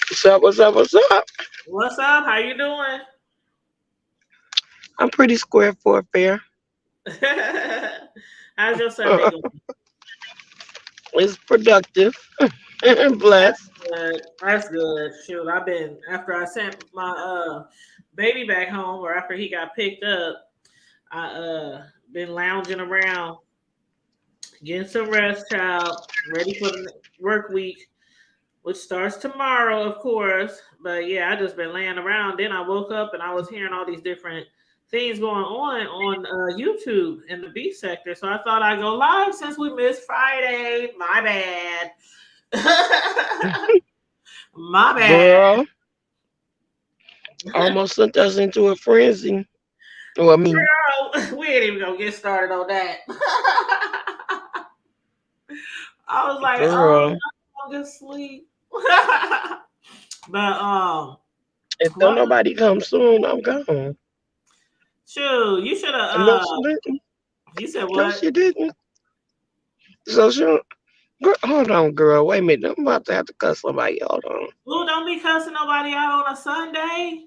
What's up? What's up? What's up? What's up? How you doing? I'm pretty square for a fair. How's your Sunday going? It's productive. That's Blessed. good. That's good. Shoot, I've been after I sent my baby back home, or after he got picked up, I been lounging around, getting some rest, child, ready for the work week, which starts tomorrow, of course. But yeah, I just been laying around. Then I woke up and I was hearing all these different things going on YouTube in the B sector. So I thought I'd go live since we missed Friday. My bad. My bad. Girl, almost sent us into a frenzy. Well, I mean, Girl, we ain't even gonna get started on that. I was like, oh, girl, I'm gonna sleep. But if don't what? nobody come soon, I'm gone. Shoot, you should have. No, she didn't. You said No, what? she didn't. So she, girl, hold on, girl. Wait a minute. I'm about to have to cuss somebody. Hold on. Ooh, don't be cussing nobody out on a Sunday.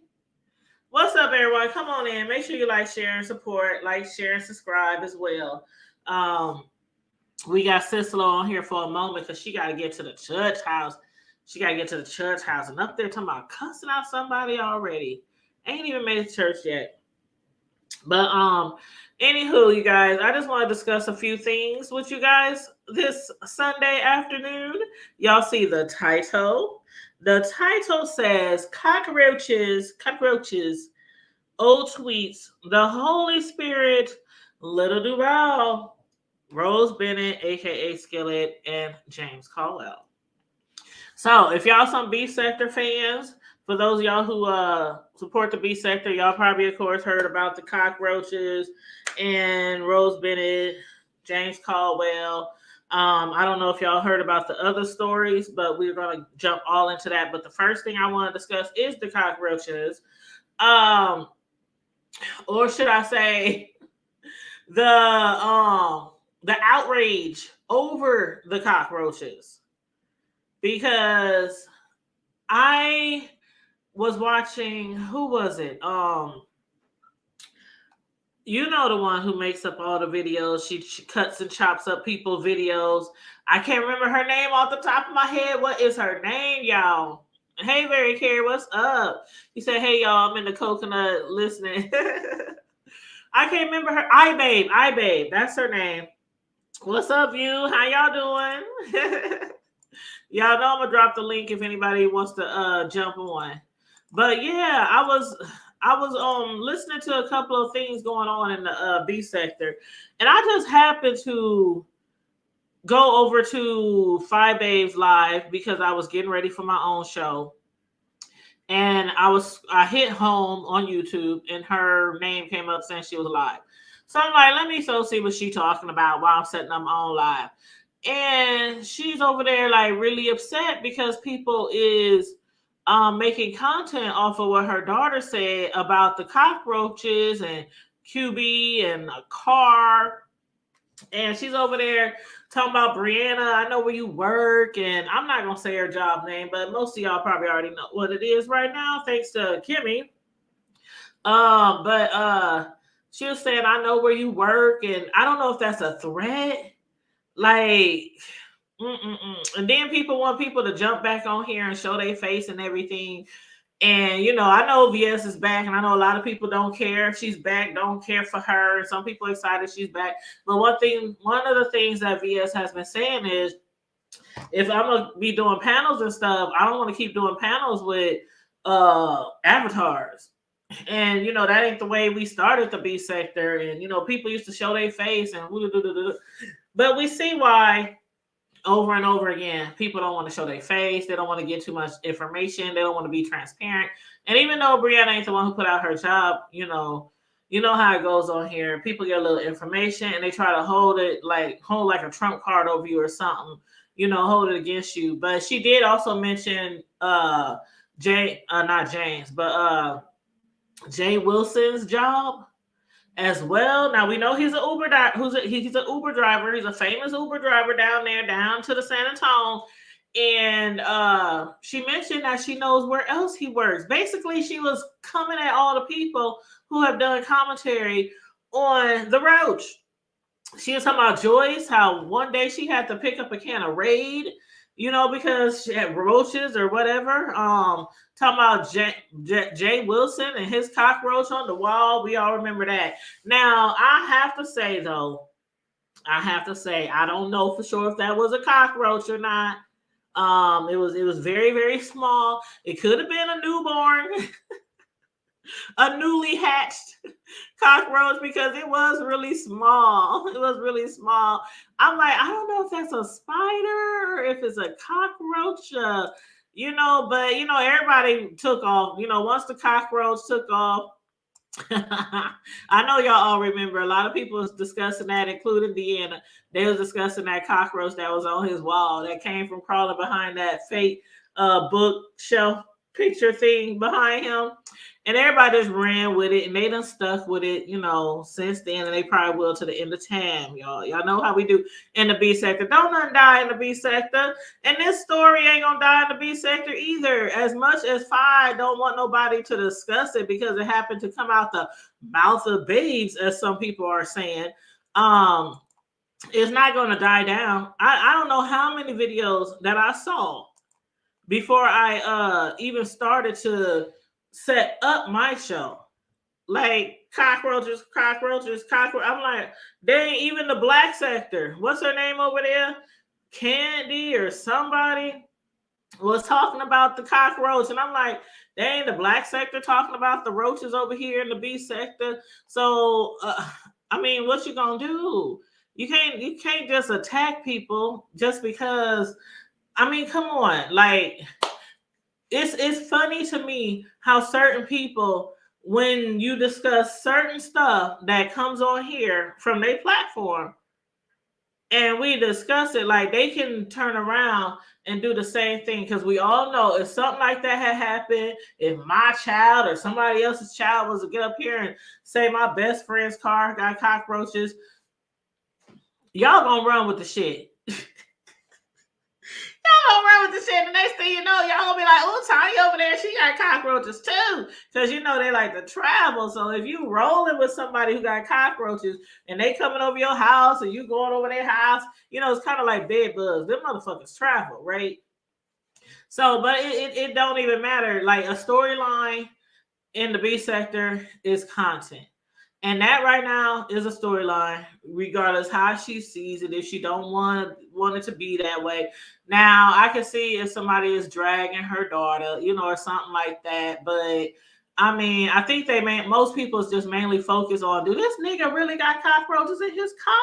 What's up, everyone? Come on in. Make sure you like, share, and support. Like, share, and subscribe as well. Um, we got Cicelo on here for a moment because she got to get to the church house. She got to get to the church house. And up there talking about cussing out somebody already. Ain't even made it to church yet. But anywho, you guys, I just want to discuss a few things with you guys this Sunday afternoon. Y'all see the title. The title says cockroaches, old tweets, the Holy Spirit, Lil Duval, Rose Bennett, aka Skillet, and James Colwell. So, if y'all some B sector fans, for those of y'all who support the B sector, y'all probably of course heard about the cockroaches and Rose Bennett, James Caldwell. I don't know if y'all heard about the other stories, but we're gonna jump all into that. But the first thing I want to discuss is the cockroaches, um, or should I say the outrage over the cockroaches because I was watching, who was it? You know, the one who makes up all the videos. She cuts and chops up people videos. I can't remember her name off the top of my head. What is her name, y'all? Hey, Mary Carey, what's up? You said, hey, y'all, I'm in the coconut listening. I can't remember her. I Babe. That's her name. What's up, you? How y'all doing? Y'all know I'm gonna drop the link if anybody wants to jump on. But yeah, I was listening to a couple of things going on in the B sector, and I just happened to go over to Five Babes Live because I was getting ready for my own show, and I hit home on YouTube, and her name came up saying she was live. So I'm like, let me see what she talking about while I'm setting up my own live. And she's over there like really upset because people is making content off of what her daughter said about the cockroaches and QB and a car. And she's over there talking about Brianna. I know where you work, and I'm not gonna say her job name, but most of y'all probably already know what it is right now, thanks to Kimmy. But she was saying, I know where you work, and I don't know if that's a threat. Like, and then people want people to jump back on here and show their face and everything. And I know VS is back, and I know a lot of people don't care if she's back, don't care for her. Some people are excited she's back. But one of the things that VS has been saying is, if I'm gonna be doing panels and stuff, I don't want to keep doing panels with avatars. And that ain't the way we started the B sector. And people used to show their face and but we see why over and over again people don't want to show their face. They don't want to get too much information. They don't want to be transparent. And even though Brianna ain't the one who put out her job, you know how it goes on here. People get a little information and they try to hold like a trump card over you or something, hold it against you. But she did also mention not James, but Jay Wilson's job as well. Now we know he's an he's an Uber driver. He's a famous Uber driver down there, down to the San Antonio. And she mentioned that she knows where else he works. Basically, she was coming at all the people who have done commentary on the Roach. She was talking about Joyce, how one day she had to pick up a can of Raid, because she had roaches or whatever. Talking about Jay Wilson and his cockroach on the wall. We all remember that. Now, I have to say, though, I don't know for sure if that was a cockroach or not. It was very, very small. It could have been a newborn, a newly hatched cockroach, because it was really small. It was really small. I'm like, I don't know if that's a spider or if it's a cockroach, but everybody took off. Once the cockroach took off, I know y'all all remember. A lot of people was discussing that, including Deanna. They was discussing that cockroach that was on his wall that came from crawling behind that fake bookshelf picture thing behind him. And everybody just ran with it, and they done stuck with it, since then, and they probably will to the end of time, y'all. Y'all know how we do in the B sector. Don't nothing die in the B sector. And this story ain't gonna die in the B sector either. As much as Fi don't want nobody to discuss it because it happened to come out the mouth of babes, as some people are saying, it's not gonna die down. I don't know how many videos that I saw before I even started to set up my show. Like cockroaches. I'm like, they ain't even the black sector. What's her name over there? Candy or somebody was talking about the cockroach. And I'm like, they ain't the black sector talking about the roaches over here in the B sector. So, what you gonna do? You can't just attack people just because. Come on. Like, it's funny to me how certain people, when you discuss certain stuff that comes on here from their platform, and we discuss it, like they can turn around and do the same thing. Because we all know if something like that had happened, if my child or somebody else's child was to get up here and say my best friend's car got cockroaches, y'all gonna run with the shit. Y'all run with the shit. The next thing you know, y'all gonna be like, "Oh, Tanya over there, she got cockroaches too," because they like to travel. So if you rolling with somebody who got cockroaches and they coming over your house and you going over their house, it's kind of like bed bugs. Them motherfuckers travel, right? So, but it don't even matter. Like, a storyline in the B sector is content. And that right now is a storyline, regardless how she sees it. If she don't want it to be that way, now I can see if somebody is dragging her daughter, or something like that. But I think most people just mainly focus on, do this nigga really got cockroaches in his car?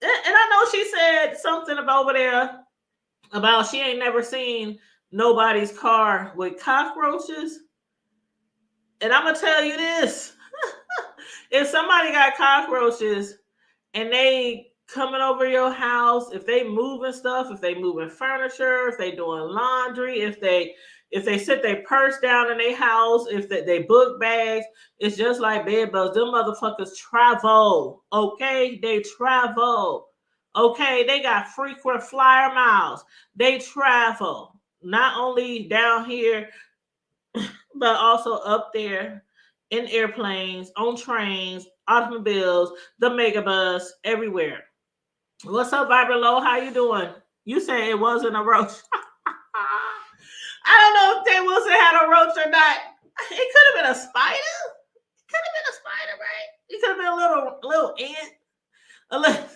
And I know she said something over there about she ain't never seen nobody's car with cockroaches. And I'm gonna tell you this. If somebody got cockroaches and they coming over your house, if they moving stuff, if they moving furniture, if they doing laundry, if they sit their purse down in their house, if they book bags, it's just like bed bugs. Them motherfuckers travel. Okay, they travel. Okay, they got frequent flyer miles. They travel. Not only down here, but also up there, in airplanes, on trains, automobiles, the megabus, everywhere. What's up, Vibrant Low? How you doing? You say it wasn't a roach. I don't know if Jay Wilson had a roach or not. It could have been a spider. It could have been a spider, right? It could have been a little ant. A little.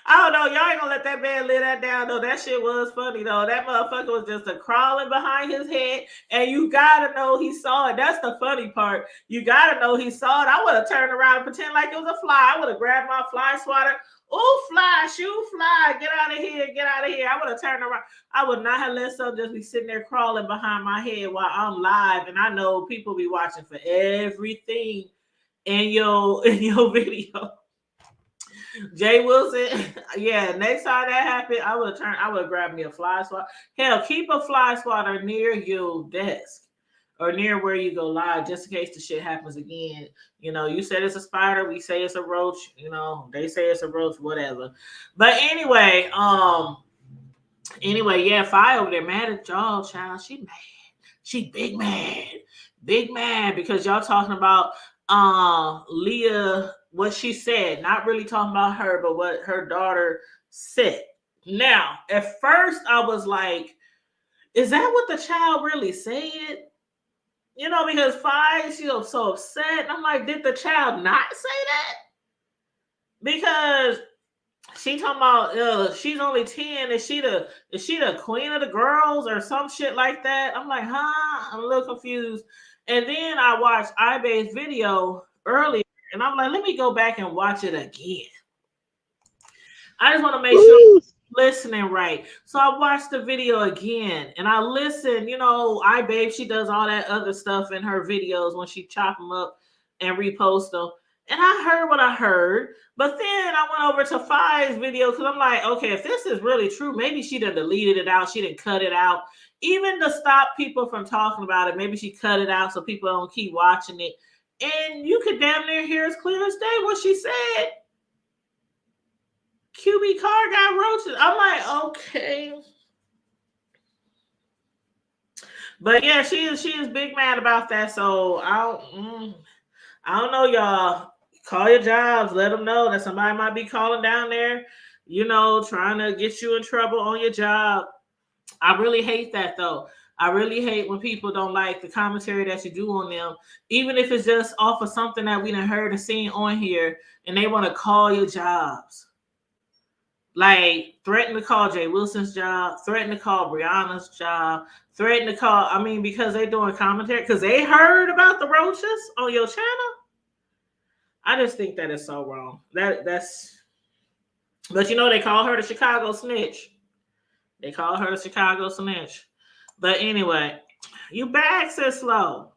I don't know. Y'all ain't gonna let that man live that down, though. That shit was funny, though. That motherfucker was just a crawling behind his head, and you gotta know he saw it. That's the funny part. You gotta know he saw it. I would have turned around and pretend like it was a fly. I would have grabbed my fly swatter. Oh, fly, shoot, fly. Get out of here. Get out of here. I would have turned around. I would not have let something just be sitting there crawling behind my head while I'm live, and I know people be watching for everything in your video. Jay Wilson, yeah. Next time that happened, I would have grabbed me a fly swatter. Hell, keep a fly swatter near your desk or near where you go live, just in case the shit happens again. You said it's a spider, we say it's a roach. They say it's a roach, whatever. But anyway, Anyway, yeah, Fi over there mad at y'all, child. She mad. She big mad. Big mad because y'all talking about Leah, what she said. Not really talking about her, but what her daughter said. Now, at first I was like, is that what the child really said? You know, because Fi, she was so upset. And I'm like, did the child not say that? Because she talking about she's only 10. Is she the queen of the girls or some shit like that? I'm like, huh? I'm a little confused. And then I watched Ibe's video earlier, and I'm like, let me go back and watch it again. I just want to make sure I'm listening right. So I watched the video again, and I listened. You know, Ibe, she does all that other stuff in her videos when she chop them up and repost them. And I heard what I heard, but then I went over to Fi's video because I'm like, okay, if this is really true, maybe she done deleted it out. She didn't cut it out. Even to stop people from talking about it, maybe she cut it out so people don't keep watching it. And you could damn near hear as clear as day what she said. QB car got roaches. I'm like, okay. But yeah, she is big mad about that. So I don't know, y'all. Call your jobs. Let them know that somebody might be calling down there, you know, trying to get you in trouble on your job. I really hate that, though. I really hate when people don't like the commentary that you do on them, even if it's just off of something that we done heard and seen on here, and they want to call your jobs. Like, threaten to call Jay Wilson's job, threaten to call Brianna's job, threaten to call, I mean, because they doing commentary, because they heard about the roaches on your channel. I just think that is so wrong. That's, but you know, they call her the Chicago snitch. They call her the Chicago snitch. But anyway, you back, sis Slow.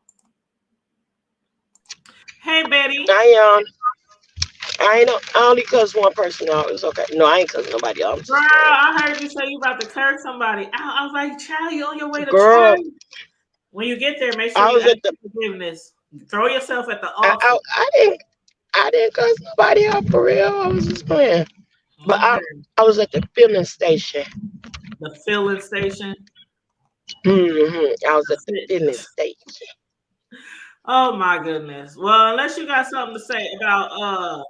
Hey, Betty. I only cuss one person out. It's okay. No, I ain't cuss nobody out. Girl, I heard you say you about to curse somebody. I was like, child, you on your way to church. When you get there, make sure you ask for forgiveness. Throw yourself at the altar. I didn't cuss nobody out for real. I was just playing. But I was at the filling station. The filling station? I was at the filling station. Oh my goodness. Well, unless you got something to say about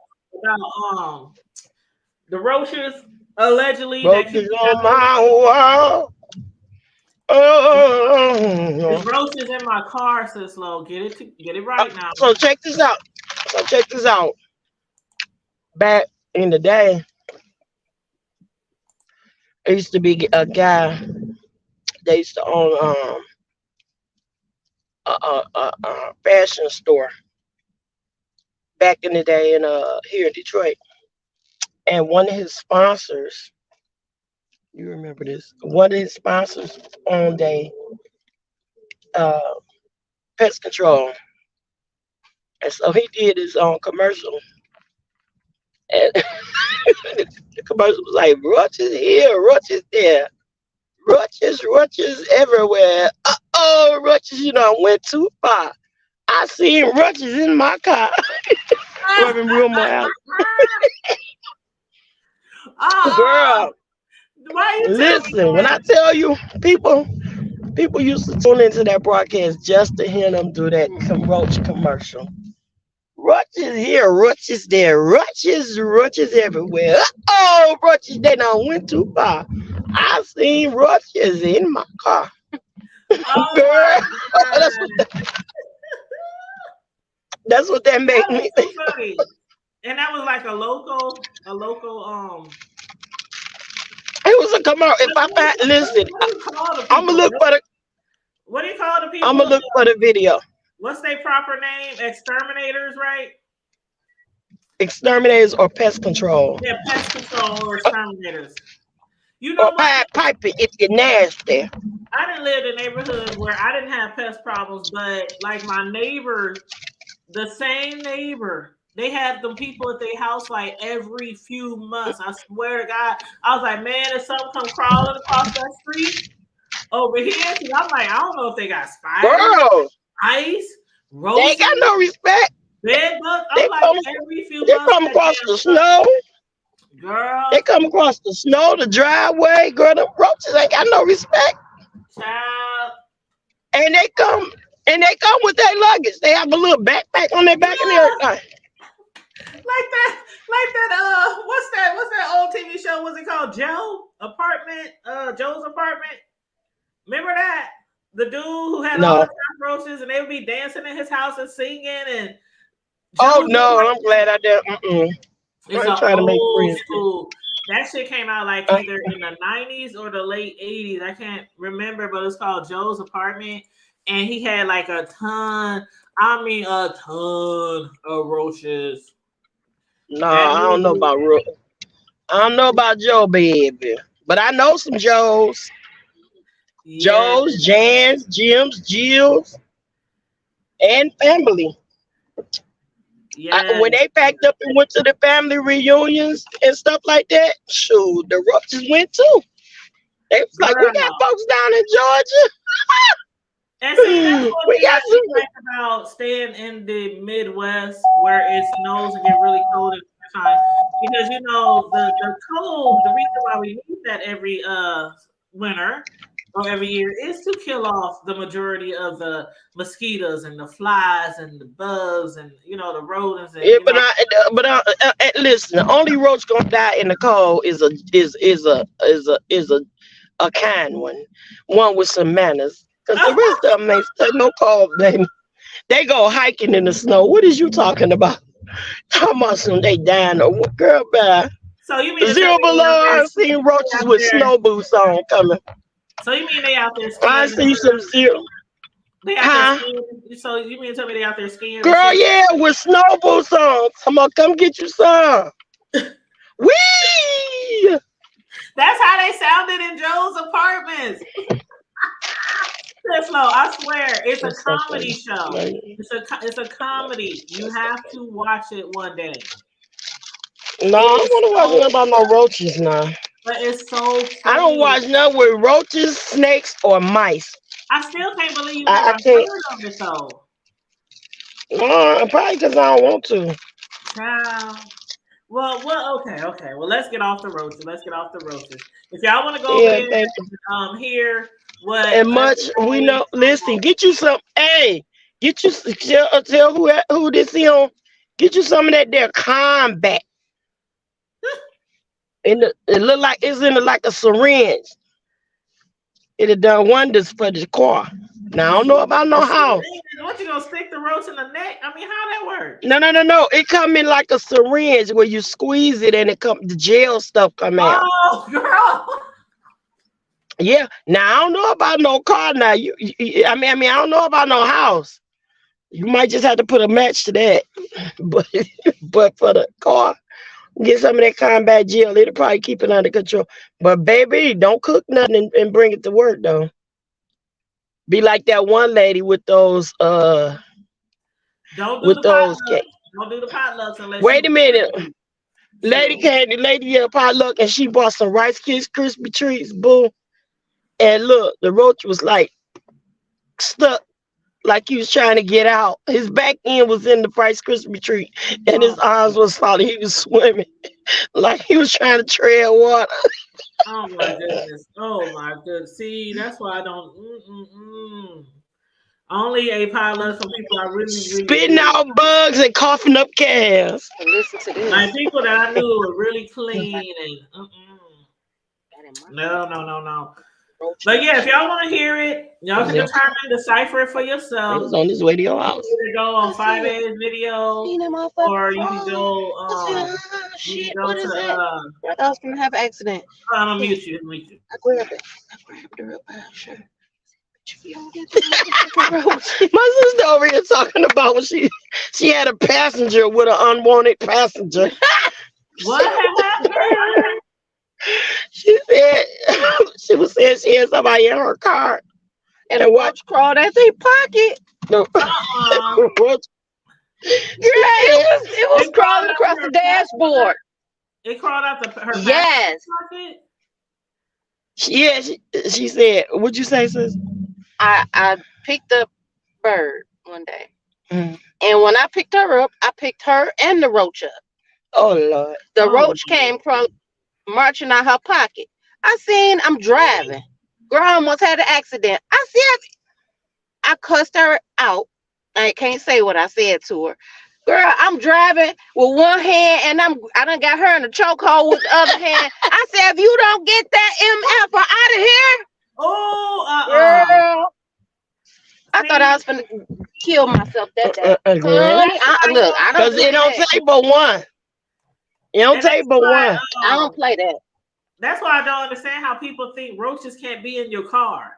the roaches allegedly roaches on my wall. There's roaches in my car, sis Lo. Get it right now. So check this out. Back in the day, there used to be a guy. They used to own a fashion store back in the day in here in Detroit, and one of his sponsors, you remember this? One of his sponsors owned a pest control, and so he did his own commercial, and the commercial was like, "Roaches here, roaches there, roaches everywhere. Roaches, you know, I went too far. I seen roaches in my car." Rubbing real out. Girl, listen, when I tell you, people used to tune into that broadcast just to hear them do that roach commercial. Roaches here, roaches there, roaches everywhere. Roaches, they done went too far. I seen roaches in my car. Girl, that's what that made me think. Funny. And that was like a local. It was a commercial. If I listen, I'm gonna look for the. What do you call the people? I'm gonna look for the video. What's their proper name? Exterminators, right? Exterminators or pest control. Yeah, pest control or exterminators. You know or pipe it if you're nasty. I didn't live in a neighborhood where I didn't have pest problems, but like my neighbor, the same neighbor, they had them people at their house like every few months. I swear to God, I was like, man, if something come crawling across that street over here, I'm like, I don't know if they got spiders, ice, roaches. They ain't got no respect. Bed bugs. I'm like, every few months. They come across the snow. Girl, They come across the snow, the driveway. Girl, them roaches ain't got no respect. child. And they come with their luggage. They have a little backpack on their back and Yeah, everything. like that. What's that old TV show? What's it called? Joe's apartment. Remember that? The dude who had all the No. cockroaches, and they would be dancing in his house and singing. And Oh Joe's no, I'm apartment glad I did. I is ain't an trying to make old friends. school. That shit came out like Uh, either in the 90s or the late 80s. I can't remember, but it's called Joe's Apartment. And he had like a ton of roaches. no, That I don't know dude, about I don't know about Joe, baby. But I know some Joes. yeah, Joes, Jans, Jims, Jills, and family. yeah, When they packed up and went to the family reunions and stuff like that, shoot, the Roaches went too. They was like, we got girl. folks down in And see, that's Georgia. one We thing got I do some. like about staying in the Midwest where it snows and get really cold in the time. Because the cold, the reason why we need that every winter or every year is to kill off the majority of the mosquitoes and the flies and the bugs and the rodents and Yeah, listen, the only roach gonna die in the cold is a kind one with some manners. Cause the rest of them ain't no cold, baby. They go hiking in the snow. What is you talking about? Talking about some they dying or what, girl? Bye. so you mean to tell Zero me below. I seen they roaches out with there snow boots on coming. so you mean they out there I skiing and see some stuff? zero. They out there Huh? skiing. So you mean to tell me they out there skiing and Girl, shit? yeah, with snow boots on. Come get you some. Wee! That's how they sounded in Joe's apartments. Slow. I swear, it's a That's so comedy funny. show. Like, It's a comedy. You have to watch it one day. no, It I don't is want to watch so, nothing about no roaches now. but it's so I don't funny. watch nothing with roaches, snakes, or mice. I still can't believe you never I can't. heard of it though, Probably because I don't want to. child. Well, okay. Well, let's get off the roaches. Let's get off the roaches. If y'all want to go over Yeah, there thank you. and hear what And much we everybody, know. Listen, get you some. Hey, get you tell who this on. Get you some of that there combat. It look like it's in like a syringe. It have done wonders for the car. Now I don't know about the no house. syringe, what you gonna stick the roach in the neck? I mean, how that work? No. It come in like a syringe where you squeeze it and the gel stuff come out. Oh, girl. Yeah. Now I don't know about no car. Now I don't know about no house. You might just have to put a match to that. But but for the car, get some of that combat gel. It'll probably keep it under control. But baby, don't cook nothing and bring it to work though. Be like that one lady Don't do with the those. potlucks. Don't do the potlucks unless you Wait a minute. really Lady sure. came, the lady at potluck, and she bought some Rice Krispie treats, boo. And look, the roach was like stuck, like he was trying to get out. His back end was in the Rice Krispie treat, and his Oh, arms was falling. He was swimming like he was trying to tread water, oh my goodness. Oh my goodness. See, that's why I don't. Only a potluck for people I really, really, spitting really out bugs and coughing up calves. Listen to like this. people that I knew were really clean and no. But yeah, if y'all want to hear it, y'all can determine, decipher it for He yourself. was on his way to your You house. can either go on 5A's video, Seen that or motherfucking you can frog. go I said, you can shit, go what is to that? I thought I was gonna have an accident. I'm gonna mute you. Mute you. I grabbed it. I grabbed the real bad shirt. You don't get the motherfucking roach. My sister over here talking about when she had a passenger with an unwanted passenger. What happened? She said she was saying she had somebody in her car And and a what roach crawled out their pocket. the Uh-uh. roach. It was It crawled crawling out across her the dashboard. It crawled out her Yes. pocket. Yeah, she said, "What'd you say, sis?" I picked up Bird one day. Mm. And when I picked her up, I picked her and the roach up. Oh Lord. The Oh, roach came from marching out her pocket. I'm driving. Girl, I almost had an accident. I cussed her out. I can't say what I said to her. Girl, I'm driving with one hand and I done got her in a chokehold with the other hand. I said, if you don't get that MF out of here, oh, girl, I thought I see, was finna kill myself that day. Girl. Honey, that's why look, I don't Cause play it don't that. take but one. It don't and that's take but why one. I don't play that. that's why I don't understand how people think roaches can't be in your car.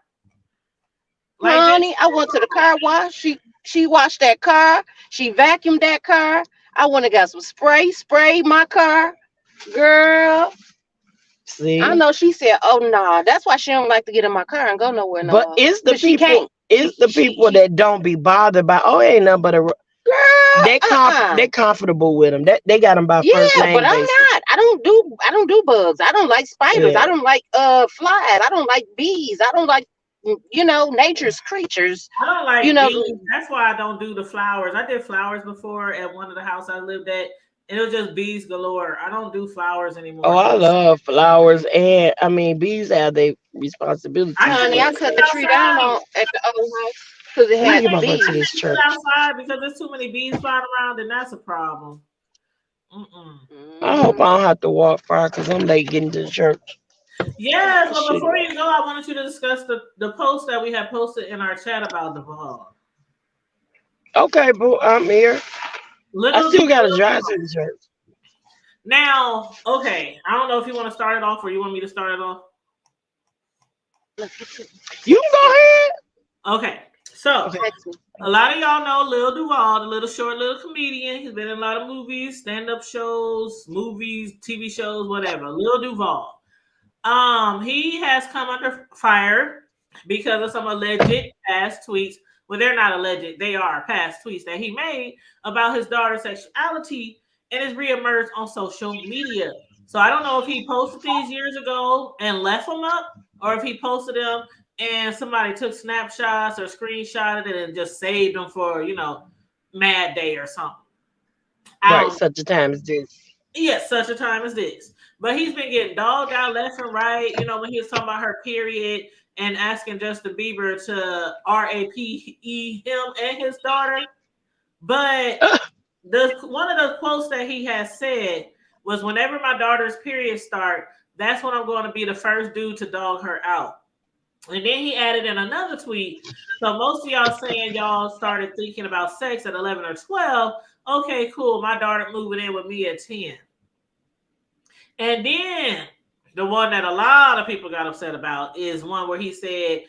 Like they Honey, I went to the car wash. She washed that car. She vacuumed that car. I went and got some sprayed my car. Girl, I See? know she said, "Oh no, nah. That's why she don't like to get in my car and go nowhere no But more. it's the Cause she people, can't. it's the people that don't be bothered by, oh, ain't nothing but a Girl, they comfortable with them. That they got them by first yeah, but name I'm basis. not. I don't do bugs. I don't like spiders. I Yeah. don't like flies. I don't like bees. I don't like nature's creatures. I don't You like know, bees. That's why I don't do the flowers. I did flowers before at one of the houses I lived at, and it was just bees galore. I don't do flowers Oh, anymore I because love flowers, and I mean bees have their I responsibilities just honey, too. I didn't cut sit the tree down outside. on at the old house because it Let me I had get can't. my butt I to bees. this can't sit church. outside because there's too many bees flying around, and that's a problem. Mm-mm. I hope I Hmm. don't have to walk far because I'm late getting to the church. Yes, but Shit. before you go, I wanted you to discuss the post that we had posted in our chat about the ball. Okay, boo, I'm here. I Little, still gotta little drive to the church. now, okay. I don't know if you want to start it off or you want me to start it off. You can go ahead. Okay, so Okay. Text me. a lot of y'all know Lil Duval, the little short little comedian. He's been in a lot of movies, stand-up shows, movies, TV shows, whatever. Lil Duval. He has come under fire because of some alleged past tweets. Well, they're not alleged; they are past tweets that he made about his daughter's sexuality, and has reemerged on social media. So I don't know if he posted these years ago and left them up, or if he posted them and somebody took snapshots or screenshotted it and just saved them for Mad Day or something. I Right, don't. such a time as this. Yes, such a time as this. But he's been getting dogged out left and right. When he was talking about her period and asking Justin Bieber to RAPE him and his daughter. But the one of the quotes that he has said was, "Whenever my daughter's period start, that's when I'm going to be the first dude to dog her out." And then he added in another tweet. So most of y'all saying y'all started thinking about sex at 11 or 12. Okay, cool. My daughter moving in with me at 10. And then the one that a lot of people got upset about is one where he said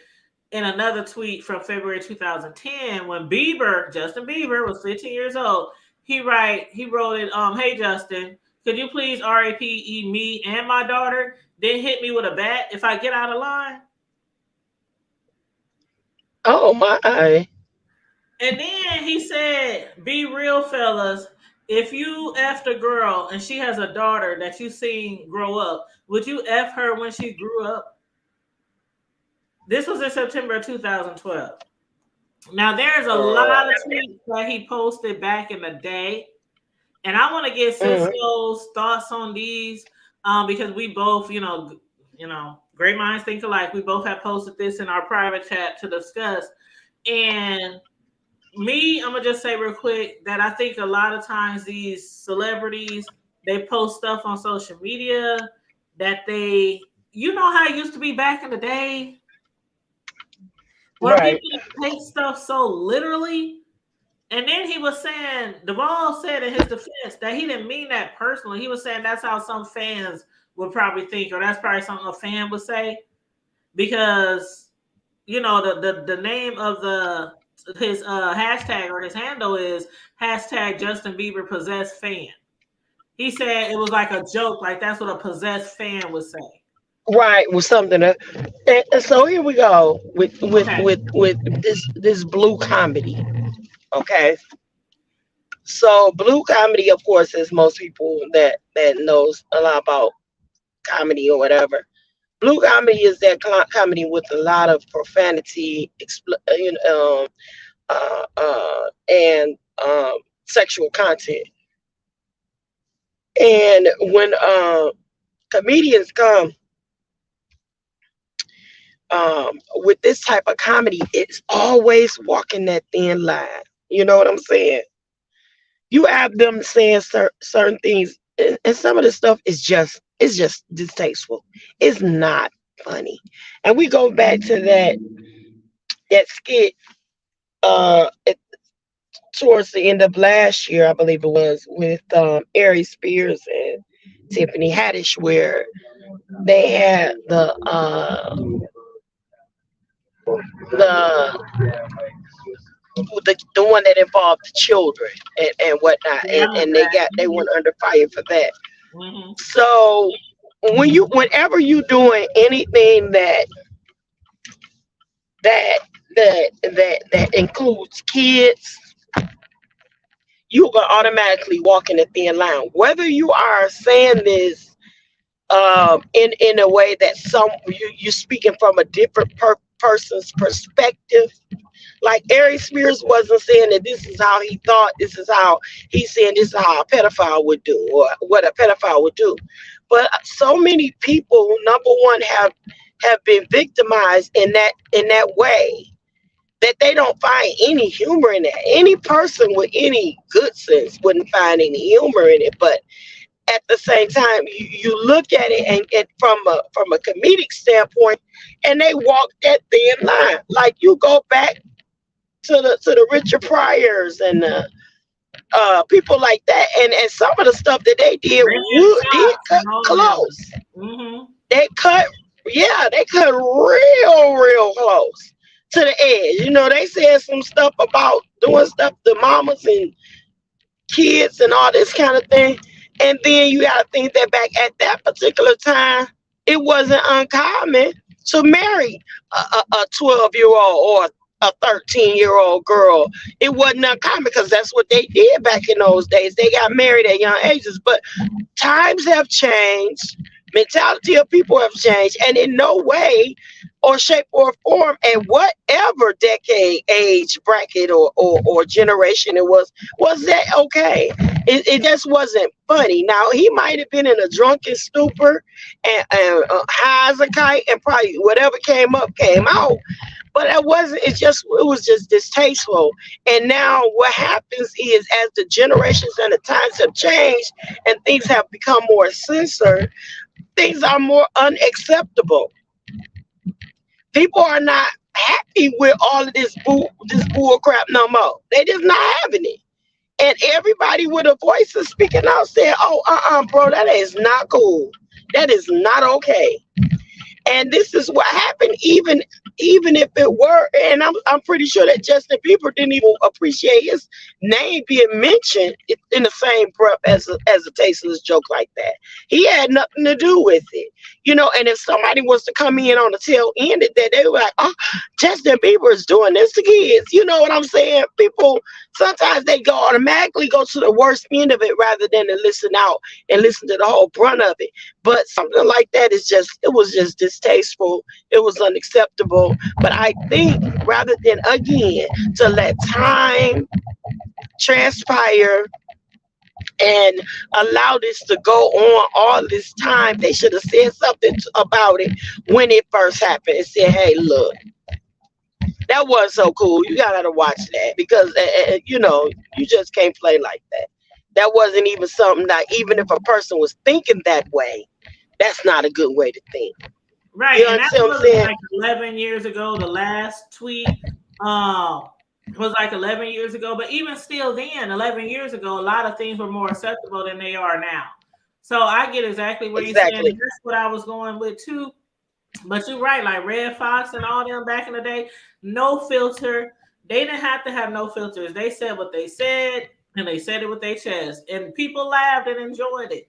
in another tweet from February 2010, when Justin Bieber was 15 years old, he wrote it, hey Justin, could you please RAPE me and my daughter, then hit me with a bat if I get out of line? Oh my. And then he said, be real, fellas. If you effed a girl and she has a daughter that you seen grow up, would you F her when she grew up? This was in September of 2012. Now, there's a lot of tweets that he posted back in the day. And I want to get Mhm. Cisco's thoughts on these because we both, great minds think alike. We both have posted this in our private chat to discuss. And I'm gonna just say real quick that I think a lot of times these celebrities, they post stuff on social media that how it used to be back in the day where Right. people take stuff so literally. And then he was saying, Duvall said in his defense that he didn't mean that personally. He was saying that's how some fans would probably think, or that's probably something a fan would say, because the name of his hashtag or his handle is hashtag Justin Bieber possessed fan. He said it was like a joke, like that's what a possessed fan would say. Right, with something and so here we go with Okay. this blue comedy. Okay. So blue comedy, of course, is most people that knows a lot about comedy or whatever. Blue comedy is that comedy with a lot of profanity, and sexual content. And when comedians come with this type of comedy, it's always walking that thin line. You know what I'm saying? You have them saying certain things, and some of the stuff is just distasteful. It's not funny. And we go back to that skit towards the end of last year, I believe it was, with Ari Spears and Tiffany Haddish, where they had the the one that involved the children and whatnot, Yeah, I remember and they that. went under fire for that. Hmm. So whenever you doing anything that that includes kids, you are automatically walking a thin line. Whether you are saying this in a way that you're speaking from a different person's perspective. Like Ari Spears wasn't saying that this is how he thought, this is how he's saying this is how a pedophile would do, or what a pedophile would do. But so many people, number one, have been victimized in that way that they don't find any humor in that. Any person with any good sense wouldn't find any humor in it. But at the same time, you look at it and from a comedic standpoint, and they walk that thin line. Like you go back to the Richard Pryors and people like that, and some of the stuff that they did Brendan did Shots cut and all of them. close. Hmm. They cut, yeah, they cut real close to the edge. You know, they said some stuff about doing stuff to mamas and kids and all this kind of thing. And then you got to think that back at that particular time, it wasn't uncommon to marry a 12-year-old or a 13-year-old girl. It wasn't uncommon because that's what they did back in those days. They got married at young ages. But times have changed, mentality of people have changed, and in no way or shape or form, at whatever decade, age bracket or generation it was that okay. It just wasn't funny. Now he might have been in a drunken stupor and high as a kite, and probably whatever came up came out, but it wasn't. It was just distasteful. And now what happens is, as the generations and the times have changed and things have become more censored, things are more unacceptable. People are not happy with all of this bull crap no more. They just not having it. And everybody with a voice is speaking out saying, oh, bro, that is not cool. That is not okay. And this is what happened, even if it were, and I'm pretty sure that Justin Bieber didn't even appreciate his name being mentioned in the same breath as a tasteless joke like that. He had nothing to do with it, you know. And if somebody was to come in on the tail end of that, they were like, "Oh, Justin Bieber is doing this to kids." You know what I'm saying? People sometimes they automatically go to the worst end of it rather than to listen out and listen to the whole brunt of it. But something like that it was just distasteful. It was unacceptable. But I think rather than again to let time transpire and allow this to go on all this time, they should have said something about it when it first happened and said, hey, look, that was so cool. You gotta watch that because you know, you just can't play like that. That wasn't even something that, even if a person was thinking that way, that's not a good way to think. Right, You and that understand what I'm was saying? like 11 years ago. The last tweet was like 11 years ago, but even still, then 11 years ago, a lot of things were more acceptable than they are now. So I get exactly where you're saying. Exactly. That's what I was going with too. But you're right, like Red Fox and all them back in the day, no filter. They didn't have to have no filters. They said what they said, and they said it with their chest, and people laughed and enjoyed it.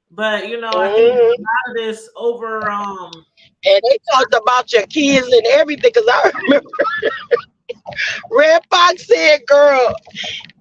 But you know, I think a Hmm. lot of this over And they talked about your kids and everything. Because I remember Red Fox said, girl,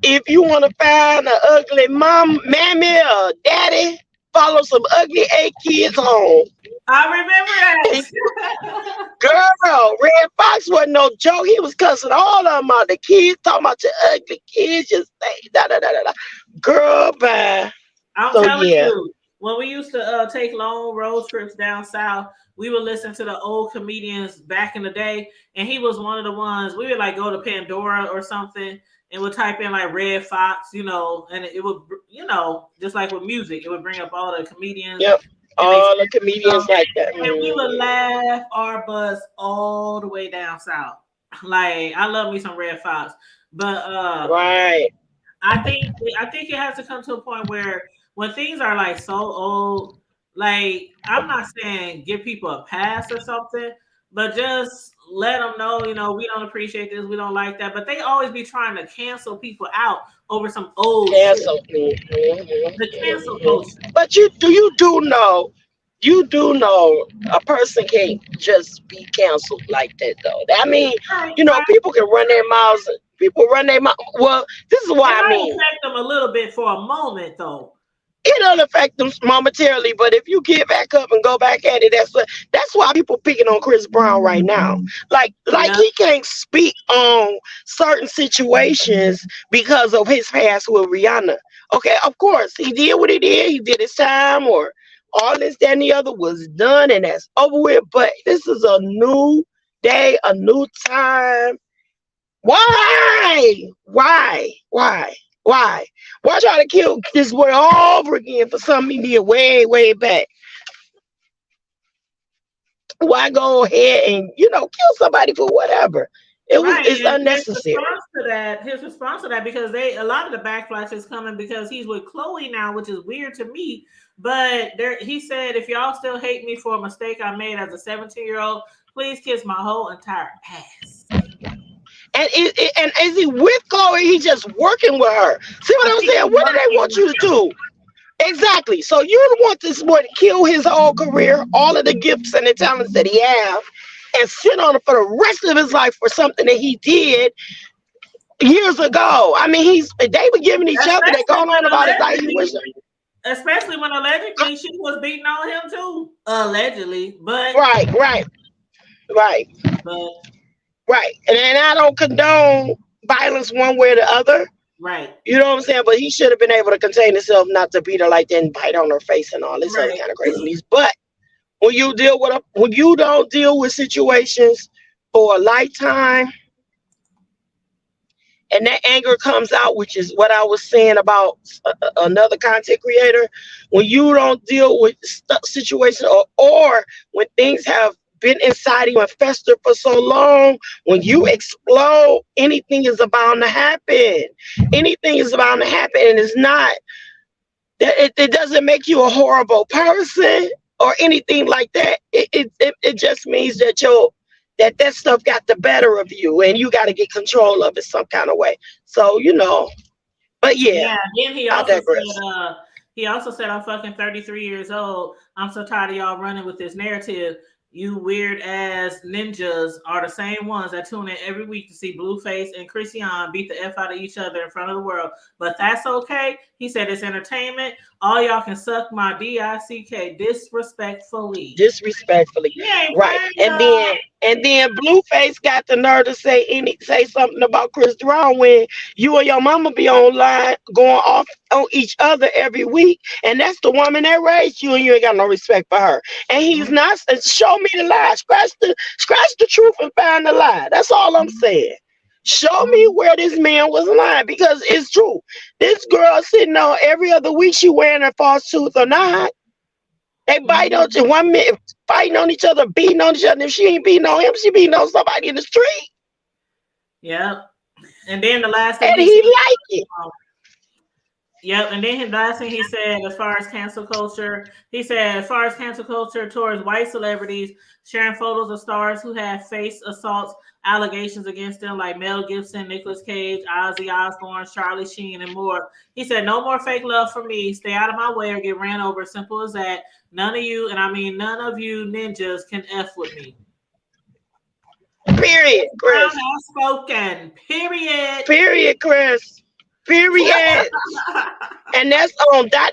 if you want to find an ugly mammy or daddy, follow some ugly 8 kids home. I remember And that. girl, Red Fox wasn't no joke. He was cussing all of them out. The kids talking about your ugly kids. Just say da da da da da. Girl, bye. I'm So telling yeah, you, when we used to take long road trips down south, we would listen to the old comedians back in the day, and he was one of the ones. We would like go to Pandora or something, and would type in like Red Fox, and it would, just like with music, it would bring up all the comedians yep. and they All the comedians stuff, like that. and we would laugh our butts all the way down south. Like I love me some Red Fox, but Right. I think I think it has to come to a point where when things are like so old, like I'm not saying give people a pass or something, but just let them know, we don't appreciate this, we don't like that. But they always be trying to cancel people out over some old shit. Cancel. The cancel culture. But you do know a person can't just be canceled like that though. I mean, Right, right. people can run their mouths. People run their mouth. Well, this is It why I might mean. affect them a little bit for a moment, though. It don't affect them momentarily, but if you get back up and go back at it, that's why people picking on Chris Brown right now. Like Yeah, he can't speak on certain situations because of his past with Rihanna. Okay, of course he did what he did. He did his time, or all this, that, and the other was done, and that's over with. But this is a new day, a new time. Why? Why? Why? Why try to kill this boy all over again for something he did way, way back? Why go ahead and kill somebody for whatever? right. It's And unnecessary. his response to that, because a lot of the backlash is coming because he's with Chloe now, which is weird to me. But he said, if y'all still hate me for a mistake I made as a 17-year-old, please kiss my whole entire ass. And is he with Chloe? He just working with her. See what I I'm think saying? he's What do they working want with you to him. do? Exactly. So you want this boy to kill his whole career, all of the gifts and the talents that he have, and sit on it for the rest of his life for something that he did years ago. I mean, they were giving each other. They're Especially going when on about it like he allegedly, was especially when allegedly she was beating on him too. Allegedly, right, right, right, but right. And I don't condone violence one way or the other. right, You know what I'm saying? But he should have been able to contain himself, not to beat her like that and bite on her face and all this other right. kind of craziness. But when you don't deal with situations for a lifetime, and that anger comes out, which is what I was saying about another content creator. When you don't deal with situations, or when things have been inside you and festered for so long, when you explode, anything is bound to happen. Anything is bound to happen, and it's not that it doesn't make you a horrible person or anything like that. It just means that that stuff got the better of you, and you got to get control of it some kind of way. So but yeah, Yeah. Then I digress. he also said, I'm fucking 33 years old. I'm so tired of y'all running with this narrative. You weird ass ninjas are the same ones that tune in every week to see Blueface and Christian beat the F out of each other in front of the world. But that's okay. He said it's entertainment. All y'all can suck my DICK disrespectfully. Disrespectfully, He ain't right? playing, And then Blueface got the nerve to say something about Chris Brown when you and your mama be online going off on each other every week, and that's the woman that raised you, and you ain't got no respect for her. And he's not. Show me the lie. Scratch the truth and find the lie. That's all I'm saying. Show me where this man was lying, because it's true. This girl sitting on every other week, she wearing her false tooth or not. They bite on Mhm. 1 minute, fighting on each other, beating on each other. If she ain't beating on him, she beating on somebody in the street, Yep. And then the last thing and he he said, like it. yep. And then his last thing he said, as far as cancel culture, he said, as far as cancel culture towards white celebrities sharing photos of stars who have faced assaults, allegations against them, like Mel Gibson, Nicolas Cage, Ozzy Osbourne, Charlie Sheen, and more. He said, no more fake love for me. Stay out of my way or get ran over. Simple as that. None of you, and I mean none of you ninjas, can F with me. Period, Brown Chris. has spoken. Period. Period, Chris. Period. And that's on dot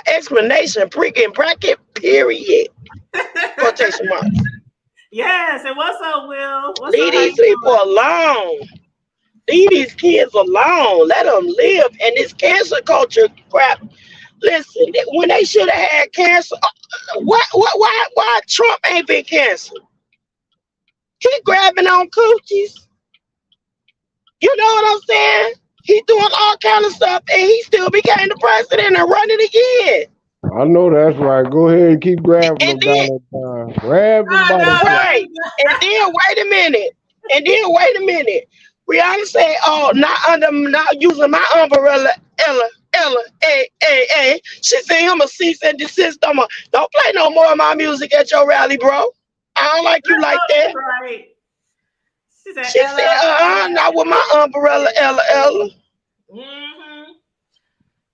explanation in bracket. Period. Quotation marks. Yes. And what's up, Will? What's Leave up? How these you people doing? alone. Leave these kids alone. Let them live. And this cancer culture crap. Listen, when they should have had cancer, why Trump ain't been canceled? He grabbing on coochies. You know what I'm saying? He doing all kind of stuff, and he still became the president and running again. I know that's right. Go ahead and keep grabbing And them then, Donald Trump. Grab them by the No, right, and then wait a minute. Rihanna said, "Oh, not using my umbrella, Ella, hey. She said, "I'm a cease and desist. Don't play no more of my music at your rally, bro. I don't like you like that." right. She said, "Not with my umbrella, Ella." Mm-hmm.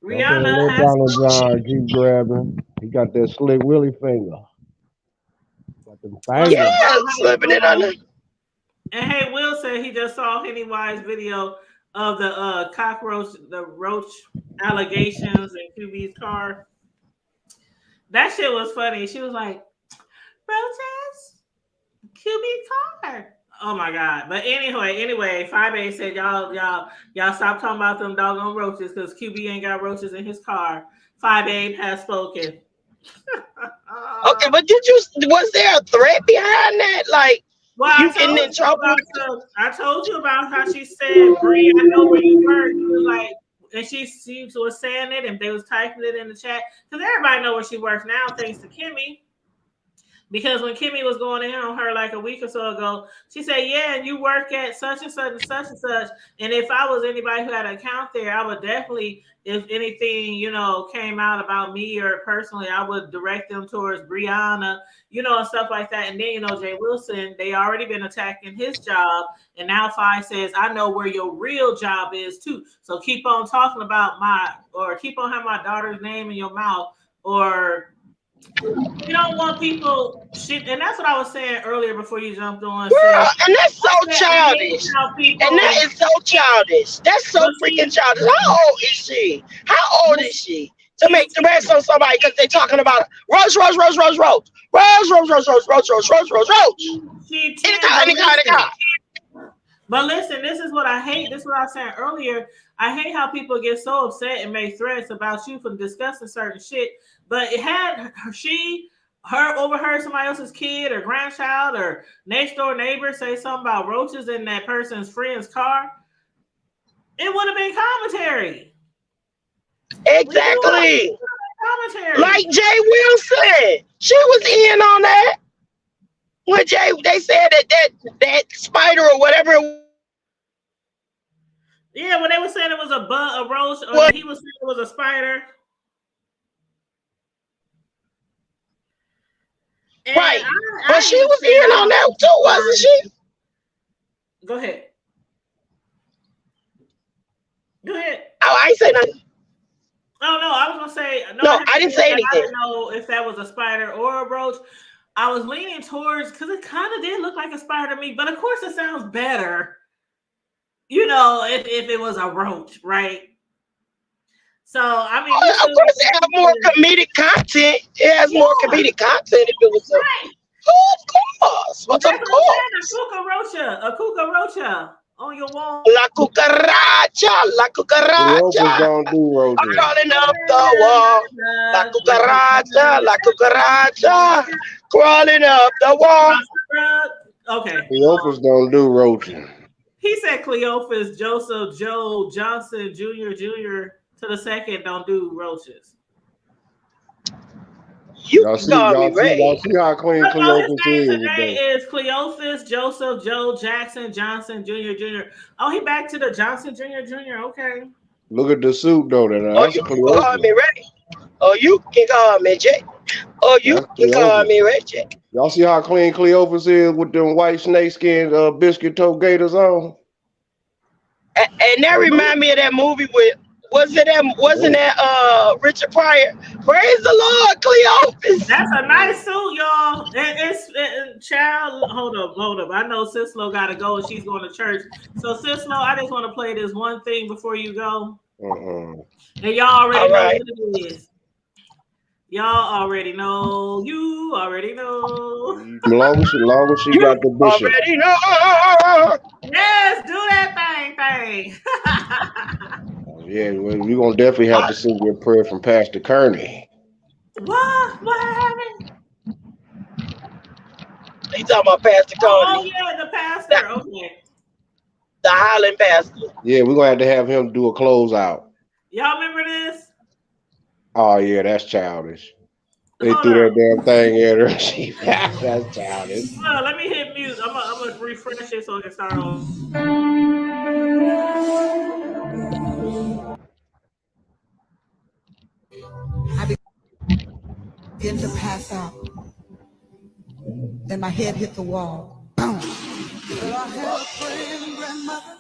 Rihanna Rihanna let has Donald John keep grabbing. He got that slick Willie finger. Got them fingers. Yeah, slipping it under. And hey, Will said he just saw Pennywise video of the roach allegations in QB's car. That shit was funny. She was like, "Roaches, QB's car." Oh my god! But anyway, 5A said y'all stop talking about them doggone roaches because QB ain't got roaches in his car. 5A has spoken. Okay, but was there a threat behind that? Like, well, you getting in trouble? I told you about how she said, "Bree, I know where you work." She was like, and she was saying it, and they was typing it in the chat because everybody know where she works now, thanks to Kimmy. Because when Kimmy was going in on her like a week or so ago, she said, "Yeah, and you work at such and such and such and such. And if I was anybody who had an account there, I would definitely, if anything, came out about me or personally, I would direct them towards Brianna, and stuff like that." And then, Jay Wilson, they already been attacking his job. And now Fi says, "I know where your real job is too. So keep on talking about keep on having my daughter's name in your mouth, or you don't want people shit." And that's what I was saying earlier before you jumped on. Girl, and that's so childish. And that is so childish. That's so freaking childish. How old is she? How old is she? To make the rest on somebody because they're talking about Roach. But listen, this is what I hate. This is what I was saying earlier. I hate how people get so upset and make threats about you for discussing certain shit. But it had her overheard somebody else's kid or grandchild or next door neighbor say something about roaches in that person's friend's car, it would have been commentary. Exactly. Commentary. Like Jay Wilson. She was in on that. When they said that spider or whatever. Yeah, when they were saying it was a roach, or he was saying it was a spider. And right. But she was in on that too, wasn't she? Go ahead. Oh, I ain't say nothing. Oh, no, I was going to say. No, I didn't say anything. I didn't know if that was a spider or a roach. I was leaning towards, because it kind of did look like a spider to me, but of course it sounds better, if it was a roach, right? So, I mean, of course it has more comedic content. It has more comedic content if it was a... Right. Oh, of course. What's of course? A cucaracha on your wall. La cucaracha. Roaches don't do roaches. I'm crawling up the wall. La cucaracha. Crawling up the wall. Okay. Cleophas don't do roaches. He said Cleophas Joseph Joe Johnson Jr. to the second don't do roaches. Y'all see how clean Cleophas is today is Cleophas Joseph Joe Jackson Johnson Jr. Oh, he back to the Johnson Jr. Okay. Look at the suit though. That's you can call me Ray. Oh, you can call me Jay. Oh, you can call me Ray J. Y'all see how clean Cleophas is with them white snakeskin biscuit toe gators on? And that remind me of that movie with wasn't that Richard Pryor? Praise the Lord, Cleophas. That's a nice suit, y'all. Child, hold up. I know Sislo gotta go and she's going to church. So Sislo, I just want to play this one thing before you go. And y'all already know what it is. Y'all already know. You already know. As long as she got the bishop. Already know. Yes, do that thing. Yeah, well, we're gonna definitely have to send you a prayer from Pastor Kearney. What? What happened? He talking about Pastor Oh, Coney, yeah, the the, pastor. Okay. the Highland pastor. Yeah, we're gonna have him do a closeout. Y'all remember this? Oh yeah, that's childish. They Hold threw up. that damn thing at her. That's childish. Hold on, let me hit mute. I'm gonna refresh it so I can start over. I began to pass out, and my head hit the wall. Boom. Well, I had a praying grandmother.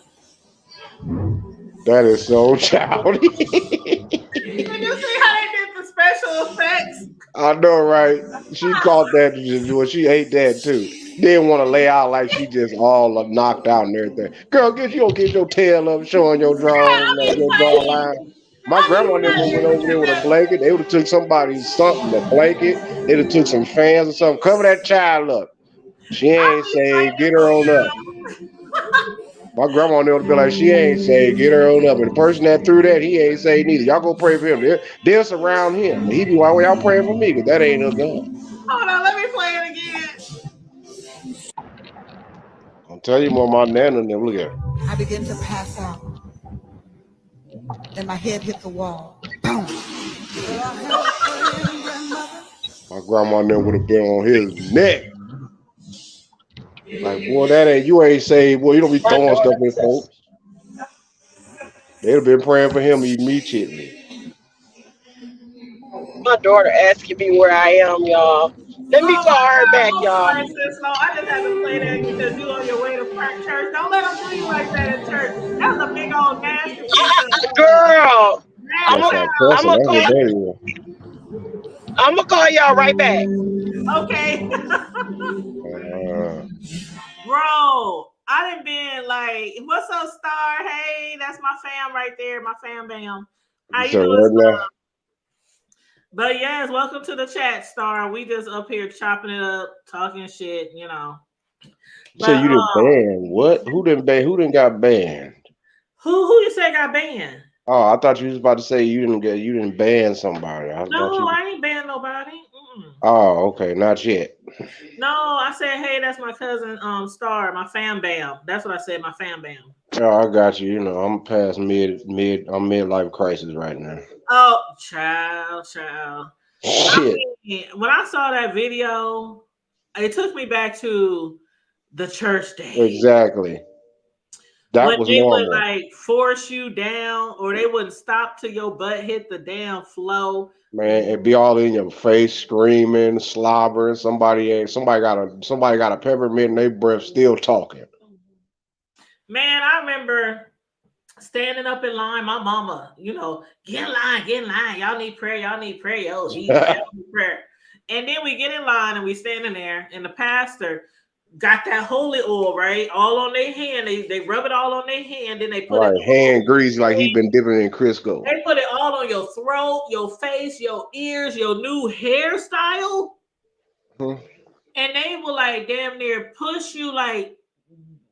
That is so childish. Can you see how they did the special effects? I know, right? She caught that when she ate that too. Didn't want to lay out like she just all knocked out and everything. Girl, you don't get your tail up showing your Girl, draw, I be your playing. jawline. My I be grandma never went over there with a blanket. They would have took somebody's something, a blanket. They'd have took some fans or something. Cover that child up. She ain't saved. Get her on up. My grandma would be like, she ain't saved. Get her on up. And the person that threw that, he ain't saved neither. Y'all go pray for him. They'll surround him. And he be, why y'all praying for me? Because that ain't of God. Hold on, let me play it again. I'll tell you more, my nana and them. Look at her. I began to pass out, and my head hit the wall. Boom. Well, I had a praying grandmother. My grandma and them would have been on his neck. Like, boy, that ain't, you ain't saved. Boy, you don't be My throwing stuff daughter at says, folks. They'd have been praying for him immediately. my daughter asking me where I am, y'all. Let me Oh call my her God, back, don't y'all. play this slow. I just had to play that because you on your way to church. Don't let them do you like that at church. That was a big old nasty piece of Girl, I'm That's gonna, nasty. that I'm cussing. gonna That's call, what they I'm gonna call y'all right back. Okay. were. Bro, I done been like, what's up, Star? Hey, that's my fam right there, my fam bam. How You you said doing, what Star? now? But yes, welcome to the chat, Star. We just up here chopping it up, talking shit, you know. You said But you didn't ban. What? Who didn't ban? Who didn't got banned? who you say got banned? Oh, I thought you was about to say you didn't ban somebody. I thought No, you. I ain't banned nobody. Mm-mm. Oh, okay, not yet. No, I said, hey, that's my cousin, Star, my fam bam. That's what I said, my fam bam. Oh, I got you. You know, I'm past mid. I'm midlife crisis right now. Oh, child. I Shit. mean, when I saw that video, it took me back to the church days Exactly. That when was they would normal, like force you down, or they wouldn't stop till your butt hit the damn flow. man. It be all in your face, screaming, slobbering. Somebody got a peppermint in their breath, still talking. Man, I remember standing up in line. My mama, get in line. Y'all need prayer. Yo, y'all need prayer. And then we get in line and we standing there, and the pastor got that holy oil, right? All on their hand. They rub it all on their hand, then they put it Right, hand greasy like he been dipping in Crisco. they put it all on your throat, your face, your ears, your new hairstyle. Hmm. And they will like damn near push you, like